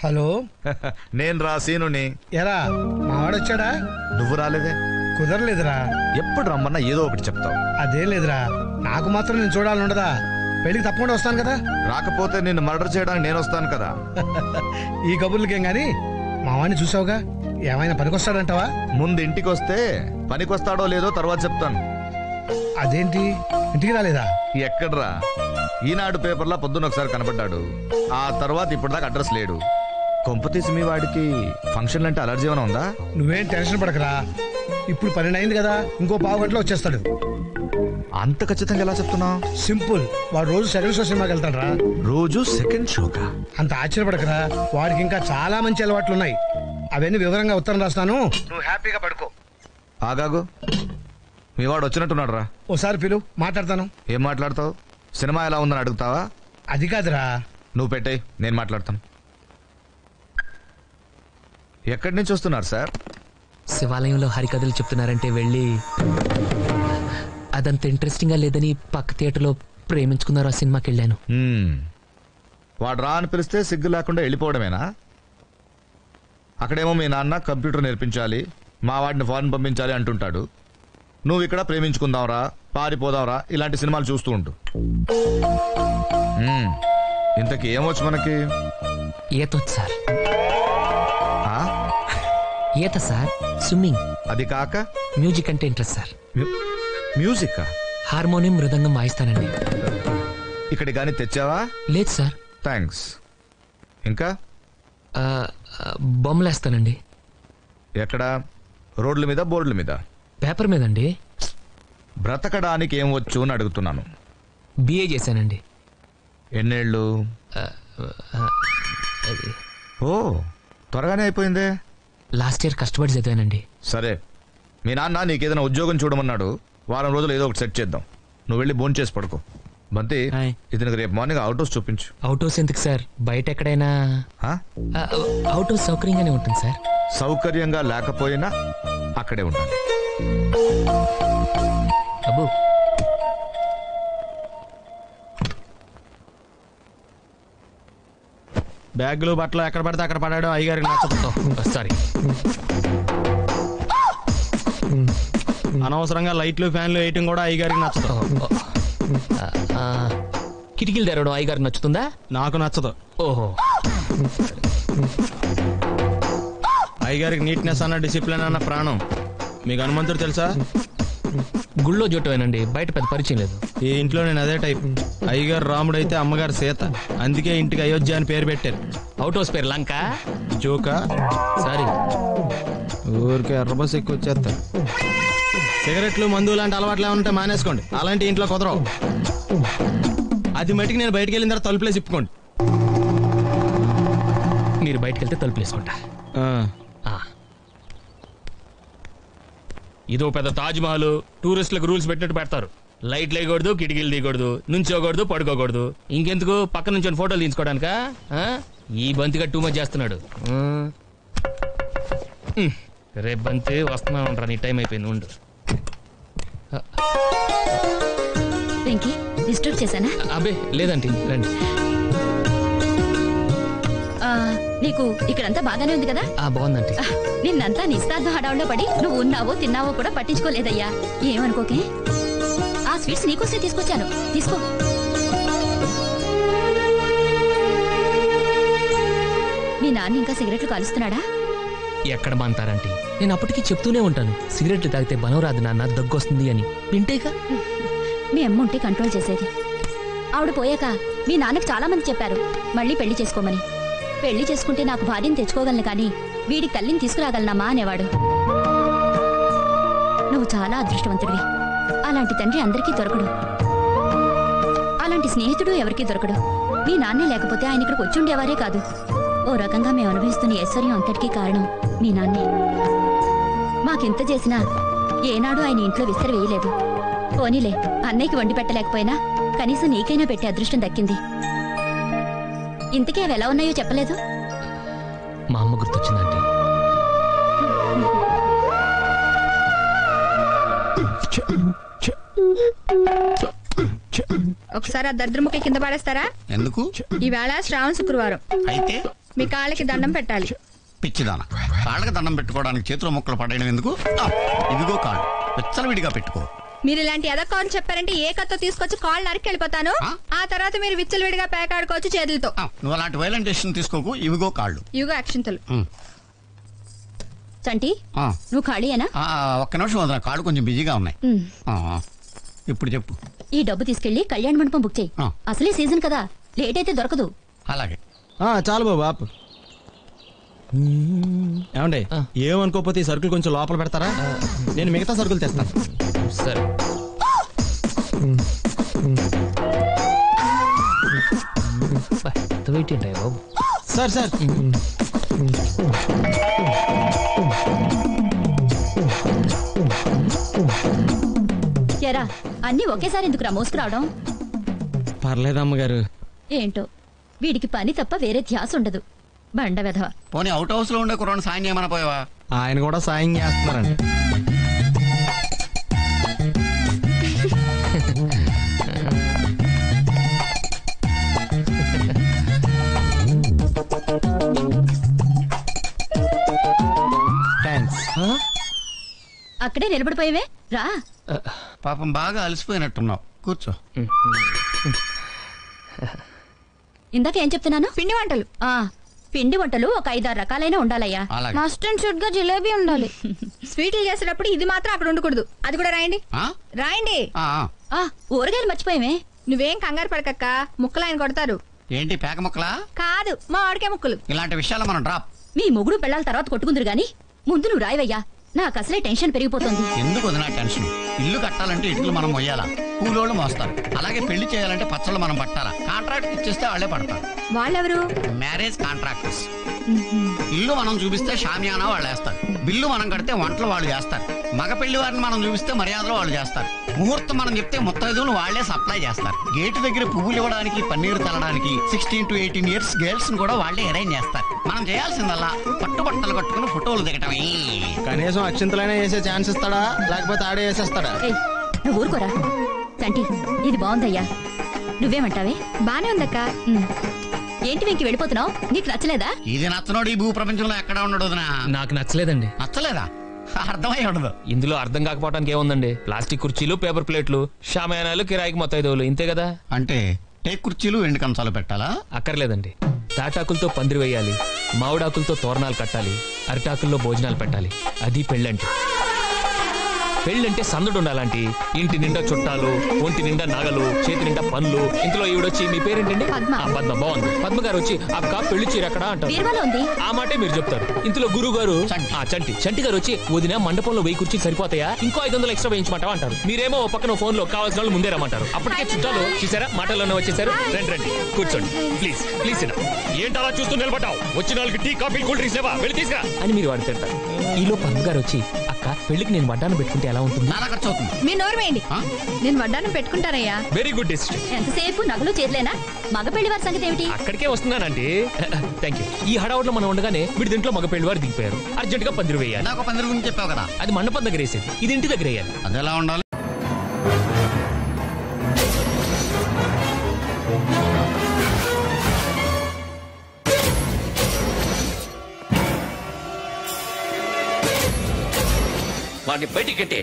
హలో, నేను రా సీనుని. ఎరా మావాడొచ్చాడా? నువ్వు రాలేదే. కుదరలేదురా. ఎప్పుడు రమ్మన్నా ఏదో ఒకటి చెప్తావు. అదే లేదురా, నాకు మాత్రం నేను చూడాలని ఉండదా? పెళ్లికి తప్పకుండా వస్తాను కదా. రాకపోతే నిన్ను మర్డర్ చేయడానికి నేను వస్తాను కదా. ఈ కబుర్లకేం గాని మావాడిని చూసావుగా, ఏమైనా పనికొస్తాడంటావా? ముందు ఇంటికి వస్తే పనికొస్తాడో లేదో తర్వాత చెప్తాను. అదేంటి, ఇంటికి రాలేదా? ఎక్కడ్రా, ఈనాడు పేపర్లో పొద్దున్న ఒకసారి కనపడ్డాడు, ఆ తర్వాత ఇప్పటిదాకా అడ్రస్ లేడు. కొంపతీసి మీ వాడికి ఫంక్షన్లు అంటే అలర్జీ ఏమైనా ఉందా? నువ్వేం టెన్షన్ పడకరా, ఇప్పుడు 12 అయింది కదా, ఇంకో పావు గంటలో వచ్చేస్తాడు. అంత ఖచ్చితంగా ఎలా చెప్తున్నావు? సింపుల్, వాడు రోజు సెకండ్ షో సినిమాకి వెళ్తాడు రా. రోజు సెకండ్ షోకా? అంత ఆశ్చర్యపడకరా, వాడికి ఇంకా చాలా మంచి అలవాట్లు ఉన్నాయి. అవన్నీ వివరంగా ఉత్తరం రాస్తాను, నువ్వు హ్యాపీగా పడుకో. ఆగాగు, మీ వాడు వచ్చినట్టున్నాడు రా. ఓసారి పిలు, మాట్లాడతాను. ఏం మాట్లాడతావు? సినిమా ఎలా ఉందని అడుగుతావా? అది కాదురా. నువ్వు పెట్టేయ్, నేను మాట్లాడతాను. ఎక్కడి నుంచి వస్తున్నారు సార్? శివాలయంలో హరికథలు చెప్తున్నారంటే వెళ్ళి, అదంత ఇంట్రెస్టింగ్ గా లేదని పక్క థియేటర్లో ప్రేమించుకున్నారు, ఆ సినిమాకి వెళ్ళాను. వాడు రా అని పిలిస్తే సిగ్గు లేకుండా వెళ్ళిపోవడమేనా? అక్కడేమో మీ నాన్న కంప్యూటర్ నేర్పించాలి, మా వాడిని ఫారెన్ పంపించాలి అంటుంటాడు. నువ్వు ఇక్కడ ప్రేమించుకుందాంరా, పారిపోదాంరా ఇలాంటి సినిమాలు చూస్తూ ఉంటు. ఇంతకీ ఏమొచ్చు మనకి? ఈతొచ్చు సార్. ఈత సార్, స్విమ్మింగ్. అది కాక మ్యూజిక్ అంటే ఇంట్రెస్ట్ సార్. మ్యూజిక్? హార్మోనియం, మృదంగం వాయిస్తానండి. ఇక్కడ కానీ తెచ్చావా? లేదు సార్. థ్యాంక్స్. ఇంకా బొమ్మలేస్తానండి. ఎక్కడ? రోడ్ల మీద బోర్డుల మీద? పేపర్ మీదండి. బ్రతకడానికి ఏం వచ్చు అని అడుగుతున్నాను. బిఏ చేశానండి. ఎన్నేళ్ళు? ఓ, త్వరగానే అయిపోయిందే. లాస్ట్ ఇయర్ కష్టపడి చదివానండి. సరే, మీ నాన్న నీకేదైనా ఉద్యోగం చూడమన్నాడు. వారం రోజులు ఏదో ఒకటి సెట్ చేద్దాం. నువ్వు వెళ్ళి భోంచేసి చేసి పడుకో. బంతి, ఇతనికి రేపు మార్నింగ్ అవుట్ హౌస్ చూపించు. అవుట్ హౌస్ ఎందుకు సార్? బయట ఎక్కడైనా అవుట్ హౌస్ సౌకర్యంగానే ఉంటుంది సార్. సౌకర్యంగా లేకపోయినా అక్కడే ఉండాలి. అబ్బు, బ్యాగులు బట్టలు ఎక్కడ పడితే అక్కడ పడాడు అయ్యగారికి నచ్చదు. సారీ. అనవసరంగా లైట్లు ఫ్యాన్లు వేయటం కూడా అయ్యగారికి నచ్చదు. కిటికీలు తెరవడం అయ్యగారికి నచ్చుతుందా? నాకు నచ్చదు. ఓహో. అయ్యగారికి నీట్నెస్ అన్న డిసిప్లిన్ అన్న ప్రాణం. మీకు హనుమంతుడు తెలుసా? గుళ్ళో జుట్టమేనండి, బయట పెద్ద పరిచయం లేదు. ఈ ఇంట్లో నేను అదే టైప్. అయ్యగారు రాముడు అయితే అమ్మగారు సీత. అందుకే ఇంటికి అయోధ్య అని పేరు పెట్టారు. అవుట్ హౌస్ పేరు లంక. జోకా? సారీ, ఊరికే ఎర్రబస్ ఎక్కువ వచ్చేస్తారు. సిగరెట్లు మందు లాంటి అలవాట్లు ఏమంటే మానేసుకోండి. అలాంటి ఇంట్లో కుదరవు. అది మటుకు నేను బయటకు వెళ్ళిన తర్వాత తలుపులేసి ఇప్పుకోండి. మీరు బయటకు వెళ్తే తలుపులు వేసుకుంటా. ఇదో పెద్ద తాజ్ మహల్. టూరిస్టులకు రూల్స్ పెట్టినట్టు పెడతారు. లైట్లు వేయకూడదు, కిటికీలు తీయకూడదు, నుంచోకూడదు, పడుకోకూడదు. ఇంకెందుకు పక్క నుంచి ఫోటోలు తీసుకోవడానికా? ఈ బంతిగా టూ మచ్ చేస్తున్నాడు. రేపు బంతి వస్తున్నా ఉంటాను. నీ టైం అయిపోయింది, ఉండు. డిస్టర్బ్ చేశానా? అబ్బే లేదండి, రండి. నీకు ఇక్కడంతా బాగానే ఉంది కదా? బాగుందండి. నిన్నంతా నిస్తార్థ హడావుల్లో పడి నువ్వు ఉన్నావో తిన్నావో కూడా పట్టించుకోలేదయ్యా. ఏమనుకోకే, ఆ స్వీట్స్ నీకోసే తీసుకొచ్చాను, తీసుకో. మీ నాన్న ఇంకా సిగరెట్లు కాలుస్తున్నాడా? ఎక్కడ మాంటారంటే నేను అప్పటికి చెప్తూనే ఉంటాను, సిగరెట్లు తాగితే బలం రాదు నాన్న, దగ్గొస్తుంది అని. వింటేగా మీ అమ్మ ఉంటే కంట్రోల్ చేసేది. ఆవిడ పోయాక మీ నాన్నకు చాలా మంది చెప్పారు మళ్ళీ పెళ్లి చేసుకోమని. పెళ్లి చేసుకుంటే నాకు భార్యను తెచ్చుకోగలను కానీ వీడికి తల్లిని తీసుకురాగలనమ్మా అనేవాడు. నువ్వు చాలా అదృష్టవంతుడివి. అలాంటి తండ్రి అందరికీ దొరకడు. అలాంటి స్నేహితుడు ఎవరికీ దొరకడు. మీ నాన్నే లేకపోతే ఆయన ఇక్కడికి వచ్చి ఉండేవారే కాదు. ఓ రకంగా మేము అనుభవిస్తున్న ఐశ్వర్యం అంతటికీ కారణం మీ నాన్నే. మాకెంత చేసినా ఏనాడు ఆయన ఇంట్లో విస్తర వేయలేదు. పోనీలే, అన్నయ్యకి వండి పెట్టలేకపోయినా కనీసం నీకైనా పెట్టే అదృష్టం దక్కింది. ఇంతకీ అవి ఎలా ఉన్నాయో చెప్పలేదు. మా అమ్మ గుర్తొచ్చిందండి. ఒకసారి ఆ దరిద్రముఖి కింద పడేస్తారా? ఎందుకు? ఈవేళ శ్రావణ శుక్రవారం. అయితే మీ కాళ్ళకి దండం పెట్టాలి. పిచ్చిదాన, కాళ్ళకి దండం పెట్టుకోవడానికి చేతిలో ముక్కలు పడేయడం ఎందుకు? ఇదిగో కాళ్ళు విచ్చలవిడిగా పెట్టుకో. మీరు ఇలాంటి ఎదక్కాలని చెప్పారంటే ఏ కత్తో తీసుకొచ్చి కాళ్ళు నరికి వెళ్ళిపోతాను. ఆ తర్వాత మీరు విచ్చలవిడిగా పేకాడుకోవచ్చు చేతులతో. నువ్వు అలాంటి వైలెంట్ డెసిషన్ తీసుకోకు. ఇవిగో కాళ్ళు. ఇవిగో అక్షింతలు. చంటి, నువ్వు ఖాళీయేనా? ఒక్క నిమిషం వదిన, కాళ్ళు కొంచెం బిజీగా ఉన్నాయి. ఇప్పుడు చెప్పు. ఈ డబ్బు తీసుకెళ్లి కళ్యాణ మండపం బుక్ చేయి. అసలే సీజన్ కదా, లేట్ అయితే దొరకదు. అలాగే. చాలు బాబు ఆపు. ఏమండి, ఏమనుకోకపోతే ఈ సరుకులు కొంచెం లోపల పెడతారా? నేను మిగతా సరుకులు తెస్తాను. సరే. వెయిట్ ఏంటాయి బాబు? సార్ సార్ ఎరా, అన్నీ ఒకేసారి ఎందుకురా మోసుకురావడం? పర్లేదమ్మగారు. ఏంటో వీడికి పని తప్ప వేరే ధ్యాస ఉండదు. బండ వెధవ. పోనీ అవుట్ హౌస్ లో ఉండే కుర్రాడు సాయం చేయమని పోయావా? ఆయన కూడా సాయం చేస్తున్నారండి. అక్కడే నిలబడిపోయేవే, రా. పాపం బాగా అలసిపోయినట్టున్నావు, కూర్చో. ఇందాక ఏం చెప్తున్నాను? పిండి వంటలు. పిండి వంటలు ఒక 5-6 రకాలైనా ఉండాలయ్యా. మస్ట్ అండ్ షుడ్ గా జిలేబీ ఉండాలి. స్వీట్లు చేసేటప్పుడు ఇది మాత్రం అక్కడ ఉండకూడదు. అది కూడా రాయండి. రాయండి. ఊరగాయలు మర్చిపోయామే. నువ్వేం కంగారు పడకక్క, ముక్కలు ఆయన కొడతారు. ఏంటి పేక ముక్కలా? కాదు, మా ఆడికే ముక్కలు. ఇలాంటి విషయాలు మనం డ్రాప్. మీ మొగుడు పెళ్ళాల తర్వాత కొట్టుకుందరు గాని ముందు నువ్వు రాయవయ్యా. నాకు అసలే టెన్షన్ పెరిగిపోతుంది. ఎందుకు వదినా టెన్షన్? ఇల్లు కట్టాలంటే ఇటుకలు మనం మొయ్యాలా, కూలోళ్ళు మోస్తారు. అలాగే పెళ్లి చేయాలంటే పచ్చళ్ళు మనం పట్టాలా. కాంట్రాక్ట్ ఇచ్చేస్తే వాళ్ళే పడతారు. వాళ్ళెవరు? Marriage contractors. ఇల్లు మనం చూపిస్తే షామియానా వాళ్ళు వేస్తారు, బిల్లు మనం కడితే వంటలు వాళ్ళు చేస్తారు, మగ పెళ్లి వారిని మనం చూపిస్తే మర్యాదలు వాళ్ళు చేస్తారు, ముహూర్తం మనం చెప్తే ముత్తైదువులు వాళ్లే సప్లై చేస్తారు, గేటు దగ్గర పువ్వులు ఇవ్వడానికి పన్నీరు చల్లడానికి 16 to 18 years గర్ల్స్ ని కూడా వాళ్లే అరేంజ్ చేస్తారు. మనం చేయాల్సిందల్లా పట్టుబట్టలు కట్టుకుని ఫోటోలు దిగటమే. కనీసం అక్షింతలైనా వేసే ఛాన్స్ ఇస్తాడా, లేకపోతే ఆడే వేసేస్తాడా? నువ్వు ఊరుకోరా చంటి, ఇది బాగుందయ్యా, నువ్వేమంటావే? బానే ఉందక్క. ఏంటి వెంకి వెళ్ళిపోతున్నావు? నీకు నచ్చలేదా? ఇది నచ్చనోడు ఈ భూ ప్రపంచంలో ఎక్కడ ఉండడు. నాకు నచ్చలేదండి. నచ్చలేదా? అర్థమై ఉండదు. ఇందులో అర్థం కాకపోవడానికి ఏముందండి? ప్లాస్టిక్ కుర్చీలు, పేపర్ ప్లేట్లు, షామయానాలు, కిరాయికి మొత్తైదువులు, ఇంతే కదా. అంటే టేక్ కుర్చీలు, ఎండు కంచాలు పెట్టాలా? అక్కర్లేదండి. తాటాకులతో పందిరి వేయాలి, మామిడాకులతో తోరణాలు కట్టాలి, అరిటాకుల్లో భోజనాలు పెట్టాలి. అది పెళ్ళంటే. పెళ్ళంటే సందడు ఉండాలంటే ఇంటి నిండా చుట్టాలు, ఒంటి నిండా నగలు, చేతి నిండా పనులు. ఇంట్లో ఈవిడొచ్చి మీ పేరేంటండి? పద్మ. బాగుంది. పద్మ గారు వచ్చి అక్క పెళ్లి చీర ఎక్కడ అంటారు. ఆ మాటే మీరు చెప్తారు. ఇంట్లో గురువు గారు చంటి గారు వచ్చి వదిన మండపంలో 1000 కుర్చీలు సరిపోతాయా, ఇంకో 500 ఎక్స్ట్రా వేయించమంటావా అంటారు. మీరేమో పక్కన ఫోన్ లో కావాల్సిన వాళ్ళు ముందే రమ్మంటారు. అప్పటికే చుట్టాలు చూసారా మాటల్లోనే వచ్చేసారు. రండి కూర్చోండి ప్లీజ్ ప్లీజ్. ఏంటి అలా చూస్తూ నిలబడ్డావు? వచ్చిన వాళ్ళకి టీ, కాఫీ, కూల్ డ్రింక్స్ లేవా, వెళ్ళి తీసుకురా అని మీరు వాడు తింటారు. ఈలో పద్మ గారు వచ్చి అక్క పెళ్లికి నేను వడ్డాను పెట్టుకుంటే ఎలా ఉంటుంది? మీ నోరు వేయండి. నేను వడ్డానం పెట్టుకుంటానయ్యా. Very good decision. ఎంతసేపు నగలు చేతులేనా? మగ పెళ్లి వారి సంగతి ఏమిటి? అక్కడికే వస్తున్నానండి. Thank you. ఈ హడావుట్లో మనం ఉండగానే వీడి దీంట్లో మగ పెళ్లి వారు దిగిపోయారు. అర్జెంట్ గా పందిరి వేయాలి. నాకు పందిరి గురించి చెప్పావు కదా, అది మండపం దగ్గర వేసేది, ఇది ఇంటి దగ్గర వేయాలి. అది ఎలా ఉండాలి? వాడిని బయటికి కట్టే.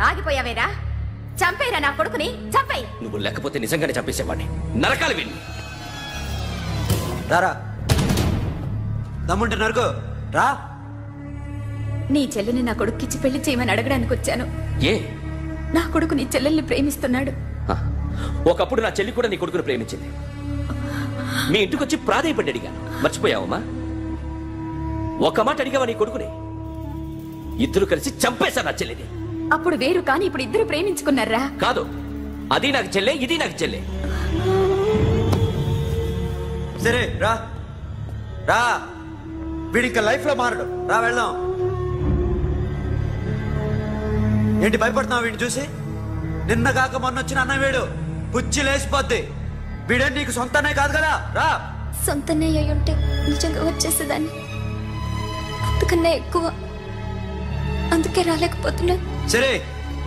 ఆగిపోయావేరా? చంపేరా నా కొడుకుని, చంపేయ్. నువ్వు లేకపోతే నిజంగానే చంపేసేవాడిని. నరకాలి విని. రారా దమ్ముంటే నరకు రా. నీ చెల్లిని నా కొడుక్కిచ్చి పెళ్లి చేయమని అడగడానికి వచ్చాను. ఏ? నా కొడుకు నీ చెల్లెల్ని ప్రేమిస్తున్నాడు. ఒకప్పుడు నా చెల్లి కూడా నీ కొడుకును ప్రేమించింది. మీ ఇంటికి వచ్చి ప్రాధాయపడి అడిగాను, మర్చిపోయావమ్మా? ఒక మాట అడిగావా నీ కొడుకుని? ఇద్దరు కలిసి చంపేశా నా చెల్లిని. అప్పుడు వేరు, కానీ ఇప్పుడు ఇద్దరు ప్రేమించుకున్నారా? కాదు, అది నాకు చెల్లె, ఇది నాకు చెల్లె. సరే రా రా, వీడి ఇంకా లైఫ్ లో మారడు. రా వెళ్దాం. ఏంటి భయపడుతున్నావు వీడిని చూసి? నిన్న కాక మొన్న వచ్చిన అన్న వీడు పుచ్చి లేచిపోద్ది. వీడే నీకు సొంతనే కాదు కదా. రా. సొంతనే అయి ఉంటే నిజంగా వచ్చేసేదాన్ని. అంతకన్నా ఎక్కువ, అందుకే రాలేకపోతున్నా. సరే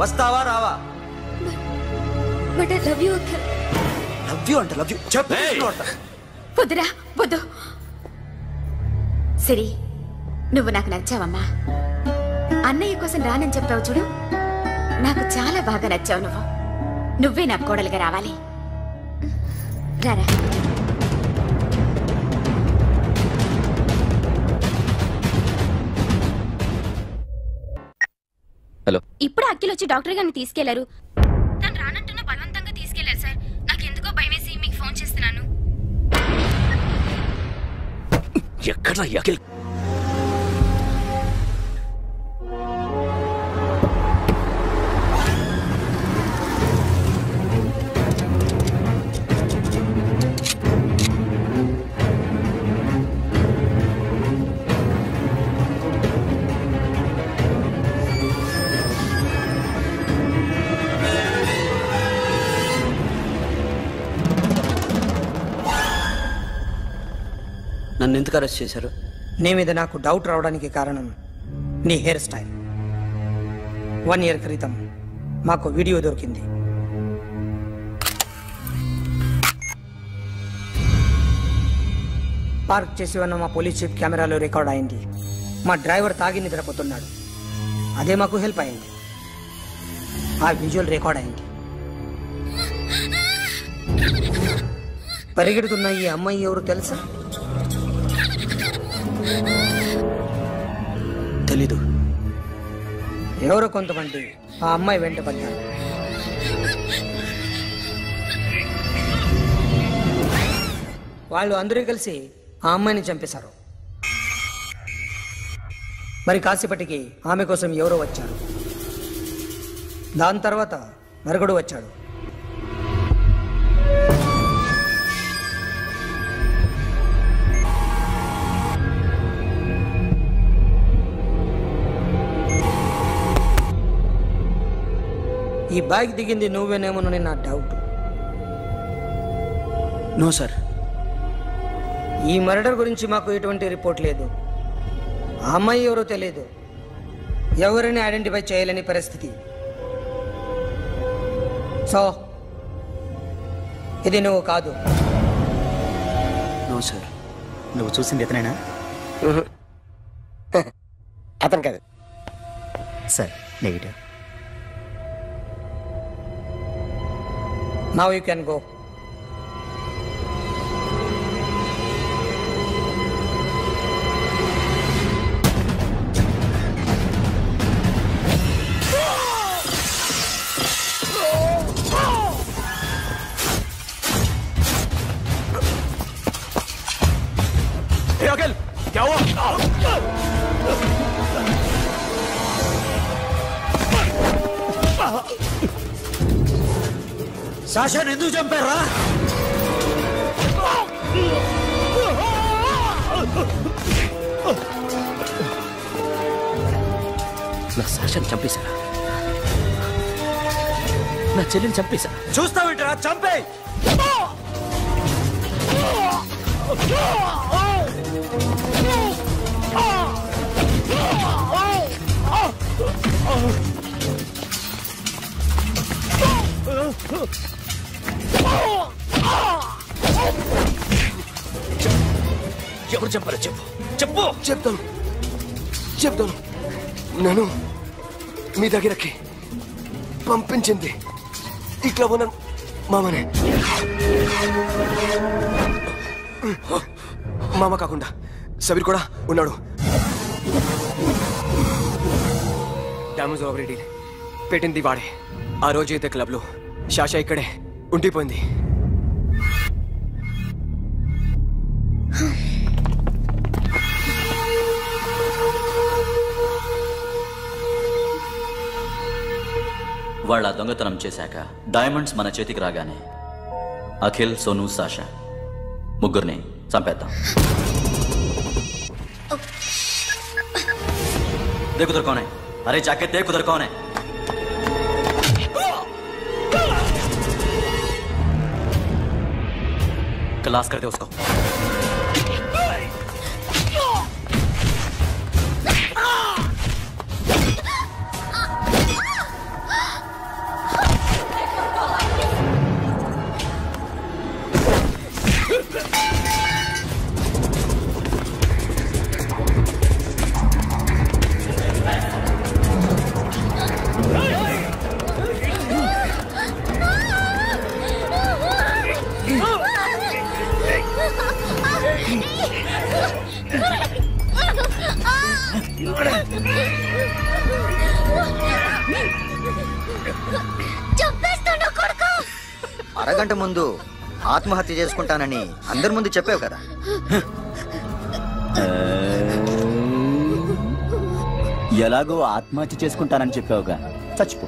వస్తావా రావా? But I love you Akhil. Love you అంటే లవ్ యూ చెప్పు. వద్దురా వద్దు. సిరి, నువ్వు నాకు నచ్చావమ్మా. అన్నయ్య కోసం రానని చెప్పావు చూడు, నాకు చాలా బాగా నచ్చావు. నువ్వే నాకు కోడలుగా రావాలి. రారా. హలో. ఇప్పుడు అఖిల్ వచ్చి డాక్టర్ గారిని తీసుకెళ్లారు. తను రానంటున్న బలవంతంగా తీసుకెళ్లారు సార్. నాకు ఎందుకో భయమేసి మీకు ఫోన్ చేస్తున్నాను. ఎక్కడ అఖిల్? నన్ను ఎందుకు అరెస్ట్ చేశారు? నీ మీద నాకు డౌట్ రావడానికి కారణం నీ హెయిర్ స్టైల్. 1 year క్రితం మాకు వీడియో దొరికింది. పార్క్ చేసి ఉన్న మా పోలీస్ జీప్ కెమెరాలో రికార్డ్ అయింది. మా డ్రైవర్ తాగి నిద్రపోతున్నాడు. అదే మాకు హెల్ప్ అయింది. ఆ విజువల్ రికార్డ్ అయింది. పరిగెడుతున్న ఈ అమ్మాయి ఎవరు తెలుసా? తెలీదు. ఎవరో కొంతమంది ఆ అమ్మాయి వెంట పడ్డారు. వాళ్ళు అందరూ కలిసి ఆ అమ్మాయిని చంపేశారు. మరి కాసేపటికి ఆమె కోసం ఎవరో వచ్చారు. దాని తర్వాత మరొకడు వచ్చాడు. ఈ బైక్ దిగింది నువ్వేనేమోనని నా డౌట్. No sir. ఈ మర్డర్ గురించి మాకు ఎటువంటి రిపోర్ట్ లేదు. ఆ అమ్మాయి ఎవరో తెలియదు. ఎవరిని ఐడెంటిఫై చేయలేని పరిస్థితి. సో ఇది నువ్వు కాదు. No sir. నువ్వు చూసింది ఇతనేనా? అతను కాదు sir. Negative. Now you can go. Hey, Akhil, क्या हुआ? సాషాని ఎందుకు చంపారా? నా సాషాని చంపేశారా? నా చెల్లిని చంపేశారా? చూస్తావేంటరా? చంపే. ఎవరు చంపారో చెప్పు. చెప్పు. చెప్తాను. నేను మీ దగ్గరకి పంపించింది ఇట్లా ఉన్న మామనే. మామ కాకుండా సబీర్ కూడా ఉన్నాడు. డ్యామేజ్ ఓవర్ డీల్ పెట్టింది వాడే. ఆ రోజు అయితే క్లబ్లో శాషా ఇక్కడే ఉండిపోయింది. వాళ్ళ దొంగతనం చేశాక డైమండ్స్ మన చేతికి రాగానే అఖిల్, సోను, సాషా ముగ్గురిని చంపేద్దాం. देख उधर कौन है? अरे जाके देख उधर कौन है? क्लास कर दे उसको. అరగంట ముందు ఆత్మహత్య చేసుకుంటానని అందరి ముందు చెప్పావు కదా. ఎలాగో ఆత్మహత్య చేసుకుంటానని చెప్పావుగా. చచ్చిపో.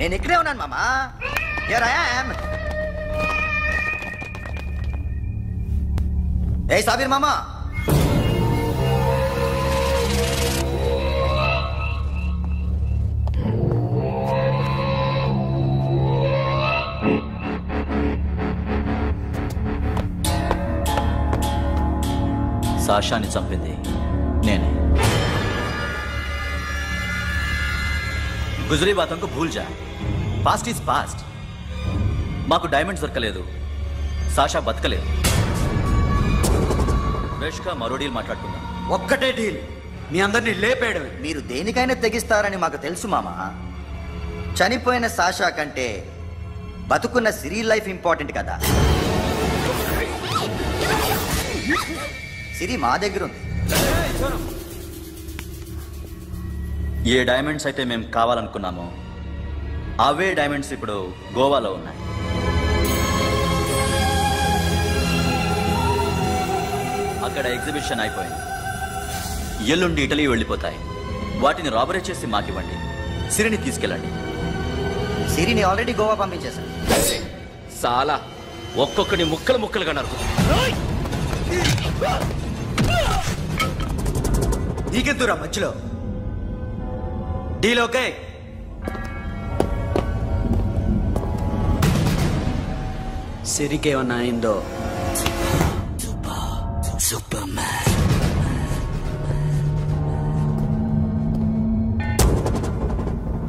నేను ఇక్కడే ఉన్నాను మామా. Here I am. ఏ సాబీర్ మామా, సాషాని చంపింది నేనే. గుజరీ బాతంకు భూల్ జా, పాస్ట్ ఈజ్ పాస్ట్. మాకు డైమండ్స్ దొరకలేదు, సాషా బతకలేదు. వేష్గా మరో డీల్ మాట్లాడుకుందాం. ఒక్కటే డీల్, మీ అందరినీ లేపేయడమే. మీరు దేనికైనా తెగిస్తారని మాకు తెలుసు మామ. చనిపోయిన సాషా కంటే బతుకున్న సిరి లైఫ్ ఇంపార్టెంట్ కదా. సిరి మా దగ్గర ఉంది. ఏ డైమండ్స్ అయితే మేము కావాలనుకున్నామో అవే డైమండ్స్ ఇప్పుడు గోవాలో ఉన్నాయి. అక్కడ ఎగ్జిబిషన్ అయిపోయింది. ఎల్లుండి ఇటలీ వెళ్ళిపోతాయి. వాటిని రాబరీ చేసి మాకివ్వండి, సిరిని తీసుకెళ్ళండి. సిరిని ఆల్రెడీ గోవా పంపించేశాను. సాలా ఒక్కొక్కడి ముక్కలు ముక్కలుగా నరుకు. నీకెందురా మధ్యలో? Deal okay? సిరికేమన్నా అయిందో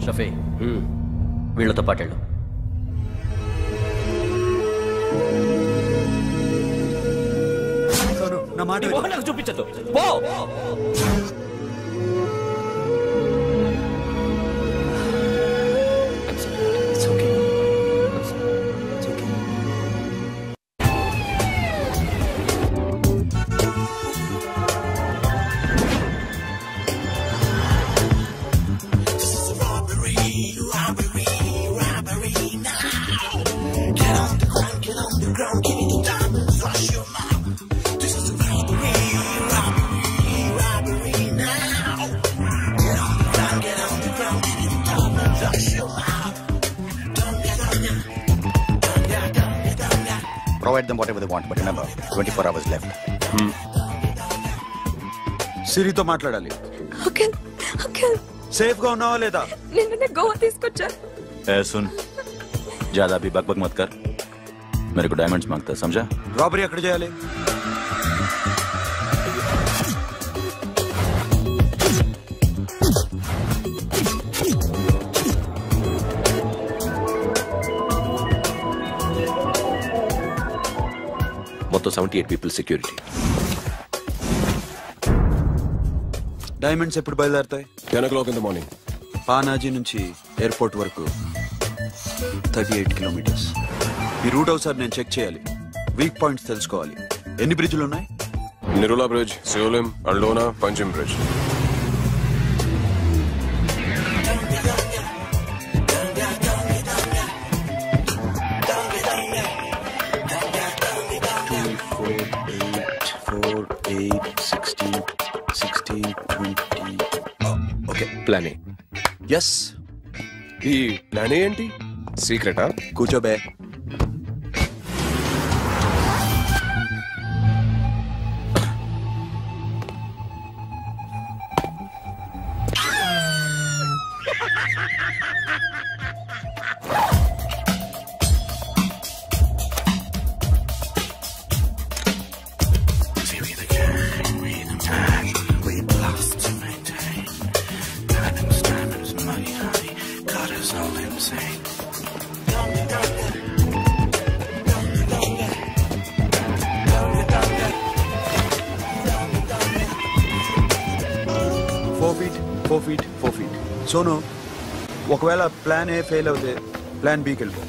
షఫీ, వీళ్ళతో పాటెళ్ళు. నా మాట నాకు చూపించద్దు. పో. Provide them whatever they want, but remember, 24 hours left. సిరితో మాట్లాడాలి. సేఫ్ గా ఉన్నావా లేదా? నిన్న గోవా తీసుకొచ్చారు. सुन, ज्यादा भी बकबक मत कर. मेरे को डायमंड्स मांगता है, समझा? రాబరీ ఎక్కడ చేయాలి? మొత్తం 78 పీపుల్ సెక్యూరిటీ. డైమండ్స్ ఎప్పుడు బయలుదేరుతాయి? 10 o'clock in the morning. Panaji నుంచి ఎయిర్పోర్ట్ వరకు 38 కిలోమీటర్స్. ఈ రూట్ ఒకసారి నేను చెక్ చేయాలి. వీక్ పాయింట్స్ తెలుసుకోవాలి. ఎన్ని బ్రిడ్జ్లు ఉన్నాయి? Nirula Bridge, Seolim, Aldona, Panjim Bridge. Okay, plan A. Yes. ఈ ప్లాన్ ఏంటి? సీక్రెటా? కూర్చోబే. సోను, ఒకవేళ ప్లాన్ ఏ ఫెయిల్ అవుతే ప్లాన్ బికి వెళ్ళిపో.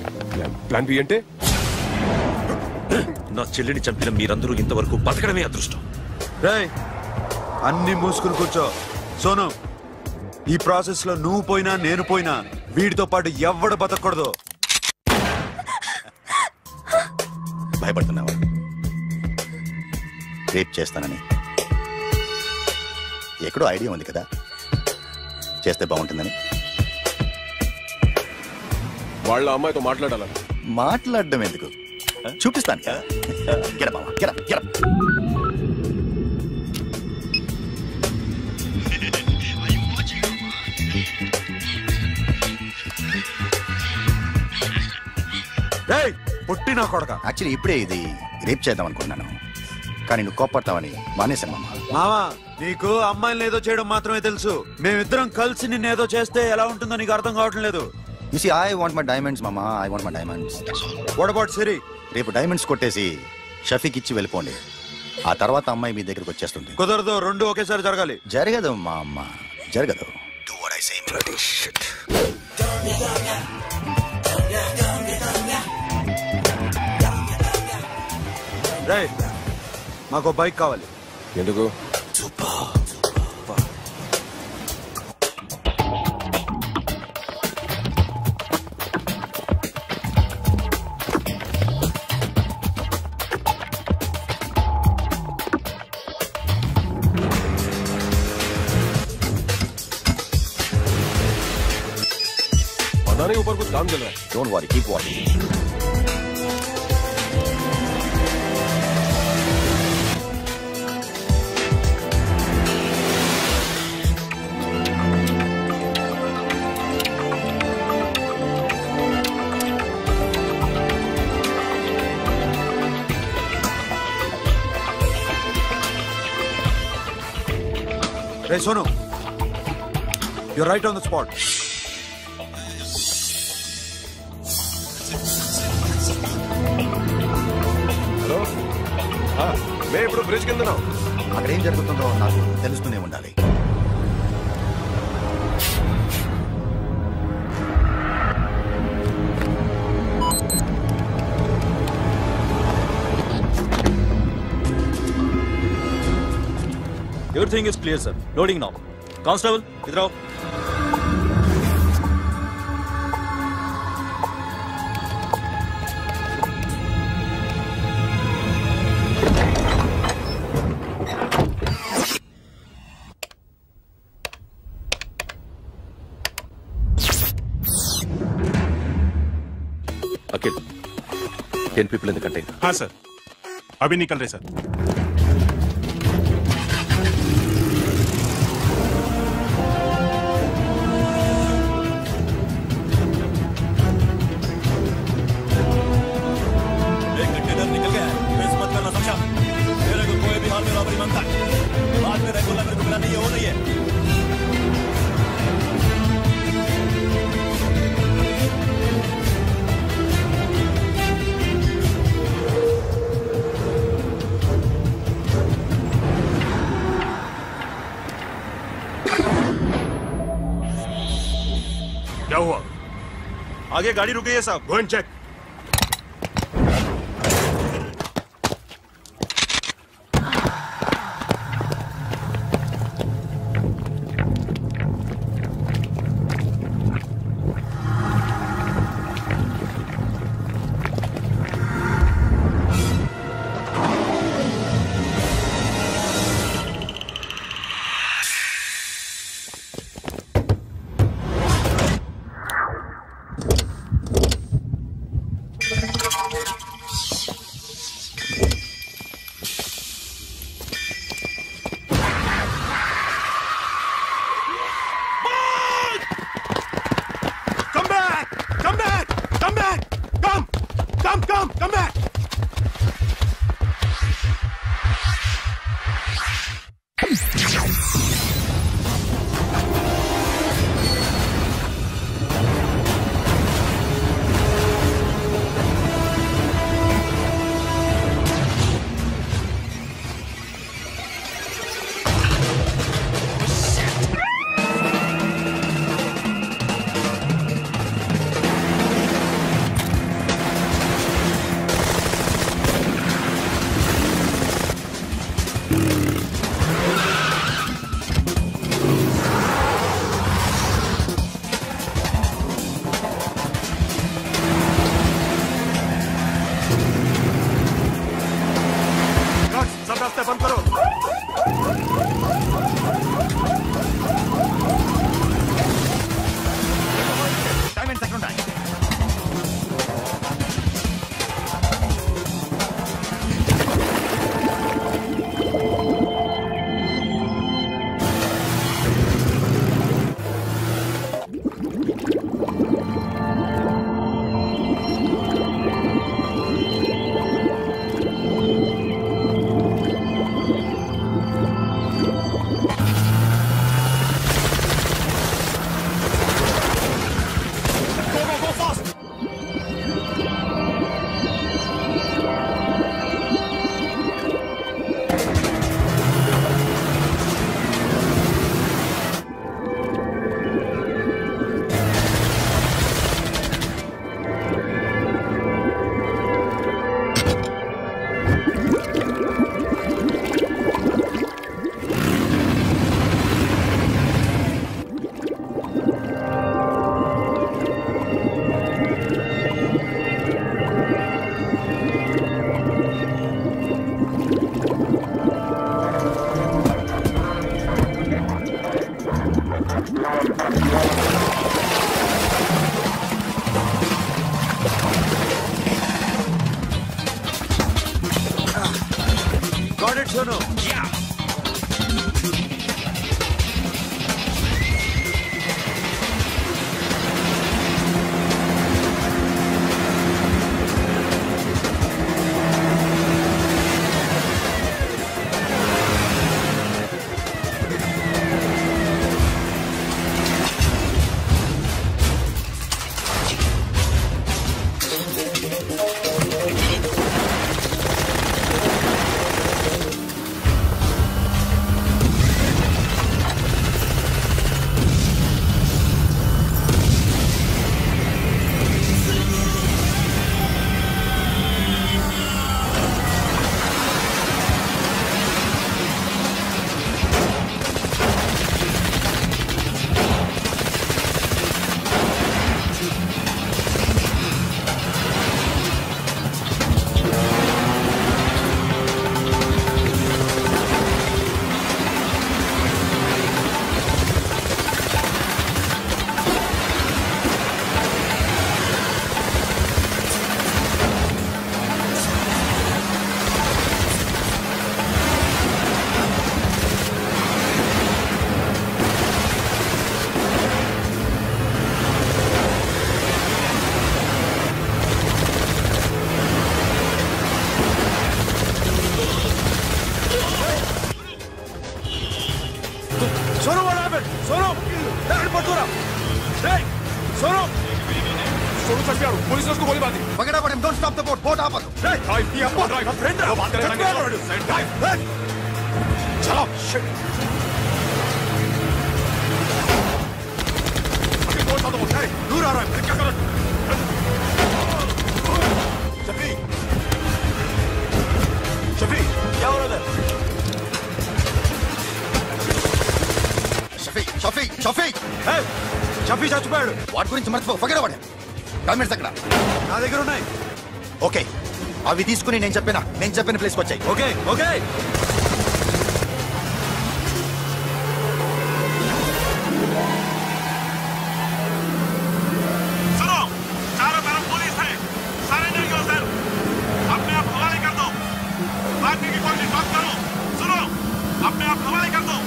ప్లాన్ బి అంటే? నా చెల్లిని చంపిన మీరందరూ ఇంతవరకు బతకడమే అదృష్టం. రేయ్, అన్ని మూసుకుని కూర్చో. సోను, ఈ ప్రాసెస్ లో నువ్వు పోయినా నేను పోయినా వీడితో పాటు ఎవ్వడు బతకూడదు. భయపడుతున్నావా? రేప్ చేస్తానని ఎక్కడో ఐడియా ఉంది కదా, చేస్తే బాగుంటుందని. వాళ్ళ అమ్మాయితో మాట్లాడాలని. మాట్లాడడం ఎందుకు, చూపిస్తాను కదా. గెర బావా, గెర గెర. పుట్టిన కొడక. యాక్చువల్లీ ఇప్పుడే ఇది రేప్ చేద్దాం అనుకున్నాను, కానీ నువ్వు కోపడతావని మానేశాను మామ. మామా నీకు అమ్మాయిని ఏదో చేయడం మాత్రమే తెలుసు. మేమిద్దరం కలిసి నిన్నేదో చేస్తే ఎలా ఉంటుందో నీకు అర్థం కావటం లేదు. You see, I want my diamonds, Mama. I want my diamonds. What about Siri? రేపు డైమండ్స్ కొట్టేసి షఫీక్ ఇచ్చి వెళ్ళిపోండి. ఆ తర్వాత అమ్మాయి మీ దగ్గరికి వచ్చేస్తుంది. కుదరదు, రెండు ఒకేసారి జరగాలి. జరగదు మా అమ్మ, జరగదు. Do what I say. Bloody shit. రేయ్, మాకు బైక్ కావాలి. ఎందుకు? ऊपर कुछ काम चल रहा है. Don't worry, keep watching. Hey, Sonu, you're right on the spot. मैं ఇప్పుడు బ్రిడ్జ్ కింద ఉన్నాను. అక్కడ ఏం జరుగుతుందో నాకు తెలుస్తూనే ఉండాలి. Everything is clear, sir. Loading now. Constable, idhar aao. Akhil, 10 people in the container. हाँ सर, अभी निकल रहे सर. एक कंटेनर निकल गया है. मिस मत करना समझा. मेरे को कोई भी हाल में रॉबरी मांगता है. बाद में रेगुलर मेरे को मिला नहीं है, वो नहीं है. क्या हुआ? आगे गाड़ी रुक गई है साहब. Go and check. Sonu what happened? Sonu पटूरा सोनू सोनू चल गया पुलिस ने उसको गोली मार दी Forget about him. Don't stop the boat. Boat आपस. ड्राइव ये अपना ड्राइव फ्रेंड है बात करेंगे ड्राइव चलो शिट अभी बोट आ दो दूर आ रहा है क्या करो शफी क्या हो रहा है షఫీ షఫీ చచ్చిపోయాడు వాటి గురించి మర్చిపో ఫర్గెట్ అబౌట్ హిమ్ డాక్యుమెంట్స్ ఎక్కడ నా దగ్గర ఉన్నాయి ఓకే అవి తీసుకుని నేను చెప్పిన ప్లేస్కి వచ్చాయి ఓకే ఓకే सुनो चारों तरफ पुलिस है सरेंडर करो सर अपने आप हवाले कर दो भागने की कोशिश मत करो सुनो अपने आप हवाले कर दो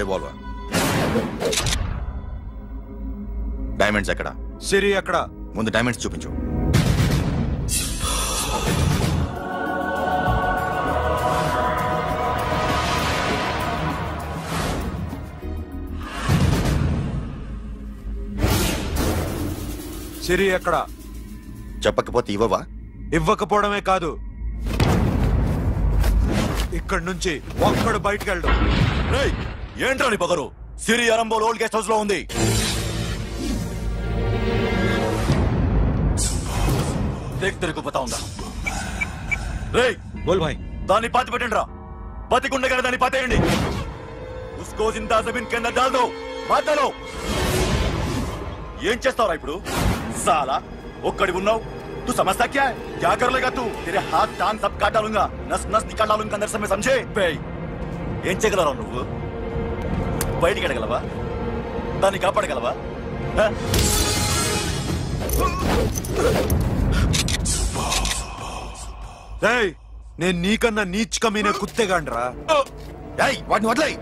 రివాల్వర్ డైమండ్స్ ఎక్కడ సిరి ఎక్కడ ముందు డైమండ్స్ చూపించు సిరి ఎక్కడ చెప్పకపోతే ఇవ్వవా ఇవ్వకపోవడమే కాదు ఇక్కడి నుంచి ఒక్కడు బయటకు వెళ్ళడు ఏంట్రా నీ పగరు సిరి అరంబోల్ ఓల్డ్ గెస్ట్ హౌస్ లో ఉంది देख तेरे को बताऊंगा रे बोल भाई दानी पाती పెట్టండి రా బతికుండే కదా దాని పాతేయండి उसको जिंदा जमीन के अंदर डाल दो मार डालो ఏం చేస్తావురా ఇప్పుడు साला ఒక్కడి ఉన్నావు तू समझता क्या है क्या कर लेगा तू तेरे हाथ टांग सब काट डालूंगा नस नस निकाल डालूंगा अंदर से मैं समझे बे ఏం చేయగలరా నువ్వు బయటికి ఎడగలవా దాన్ని కాపాడగలవా నేను నీకన్నా నీచకమైన కుత్తేగాండ్రా వాటిని వదిలేయ్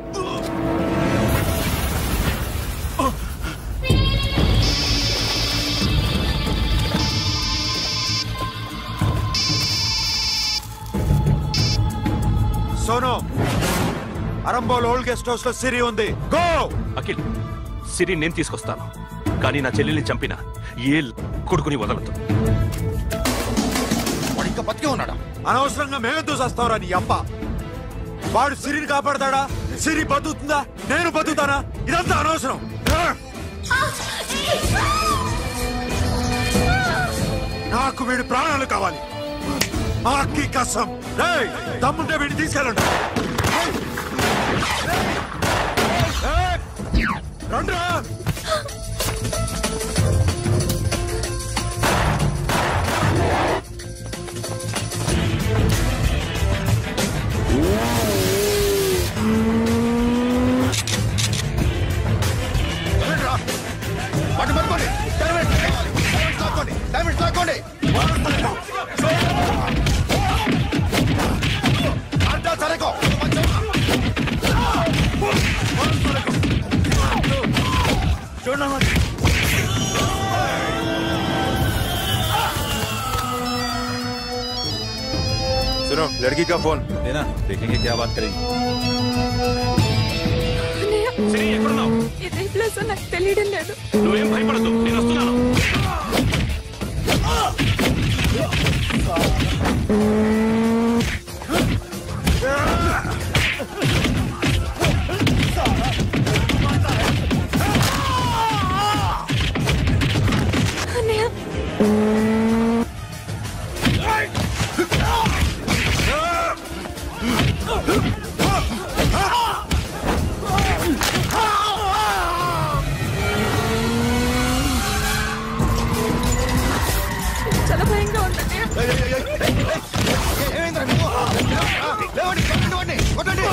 Sono Arambol old guest house లో సిరి ఉంది గో అఖిల్ సిరి నేను తీసుకొస్తాను కానీ నా చెల్లెల్ని చంపిన ఏ కొడుకుని వదలదు ఇంకా బతికే ఉన్నాడా అనవసరంగా మేమెందుకు చేస్తావురా నీ అప్ప వాడు సిరిని కాపాడతాడా సిరి బతుకుతుందా నేను బతుకుతానా ఇదంతా అనవసరం నాకు వీడి ప్రాణాలు కావాలి ఆకి కసం తమ్ముంటే వీడిని తీసుకెళ్ళండి రండ్రా सुनो लड़की का फोन देना देखेंगे क्या बात करेंगे ఇదే ప్లేస్ నాకు తెలియడం లేదు నువ్వేం భయపడద్దు నేను వస్తున్నాను చాలా భయంగా ఉంది. కొట్టండి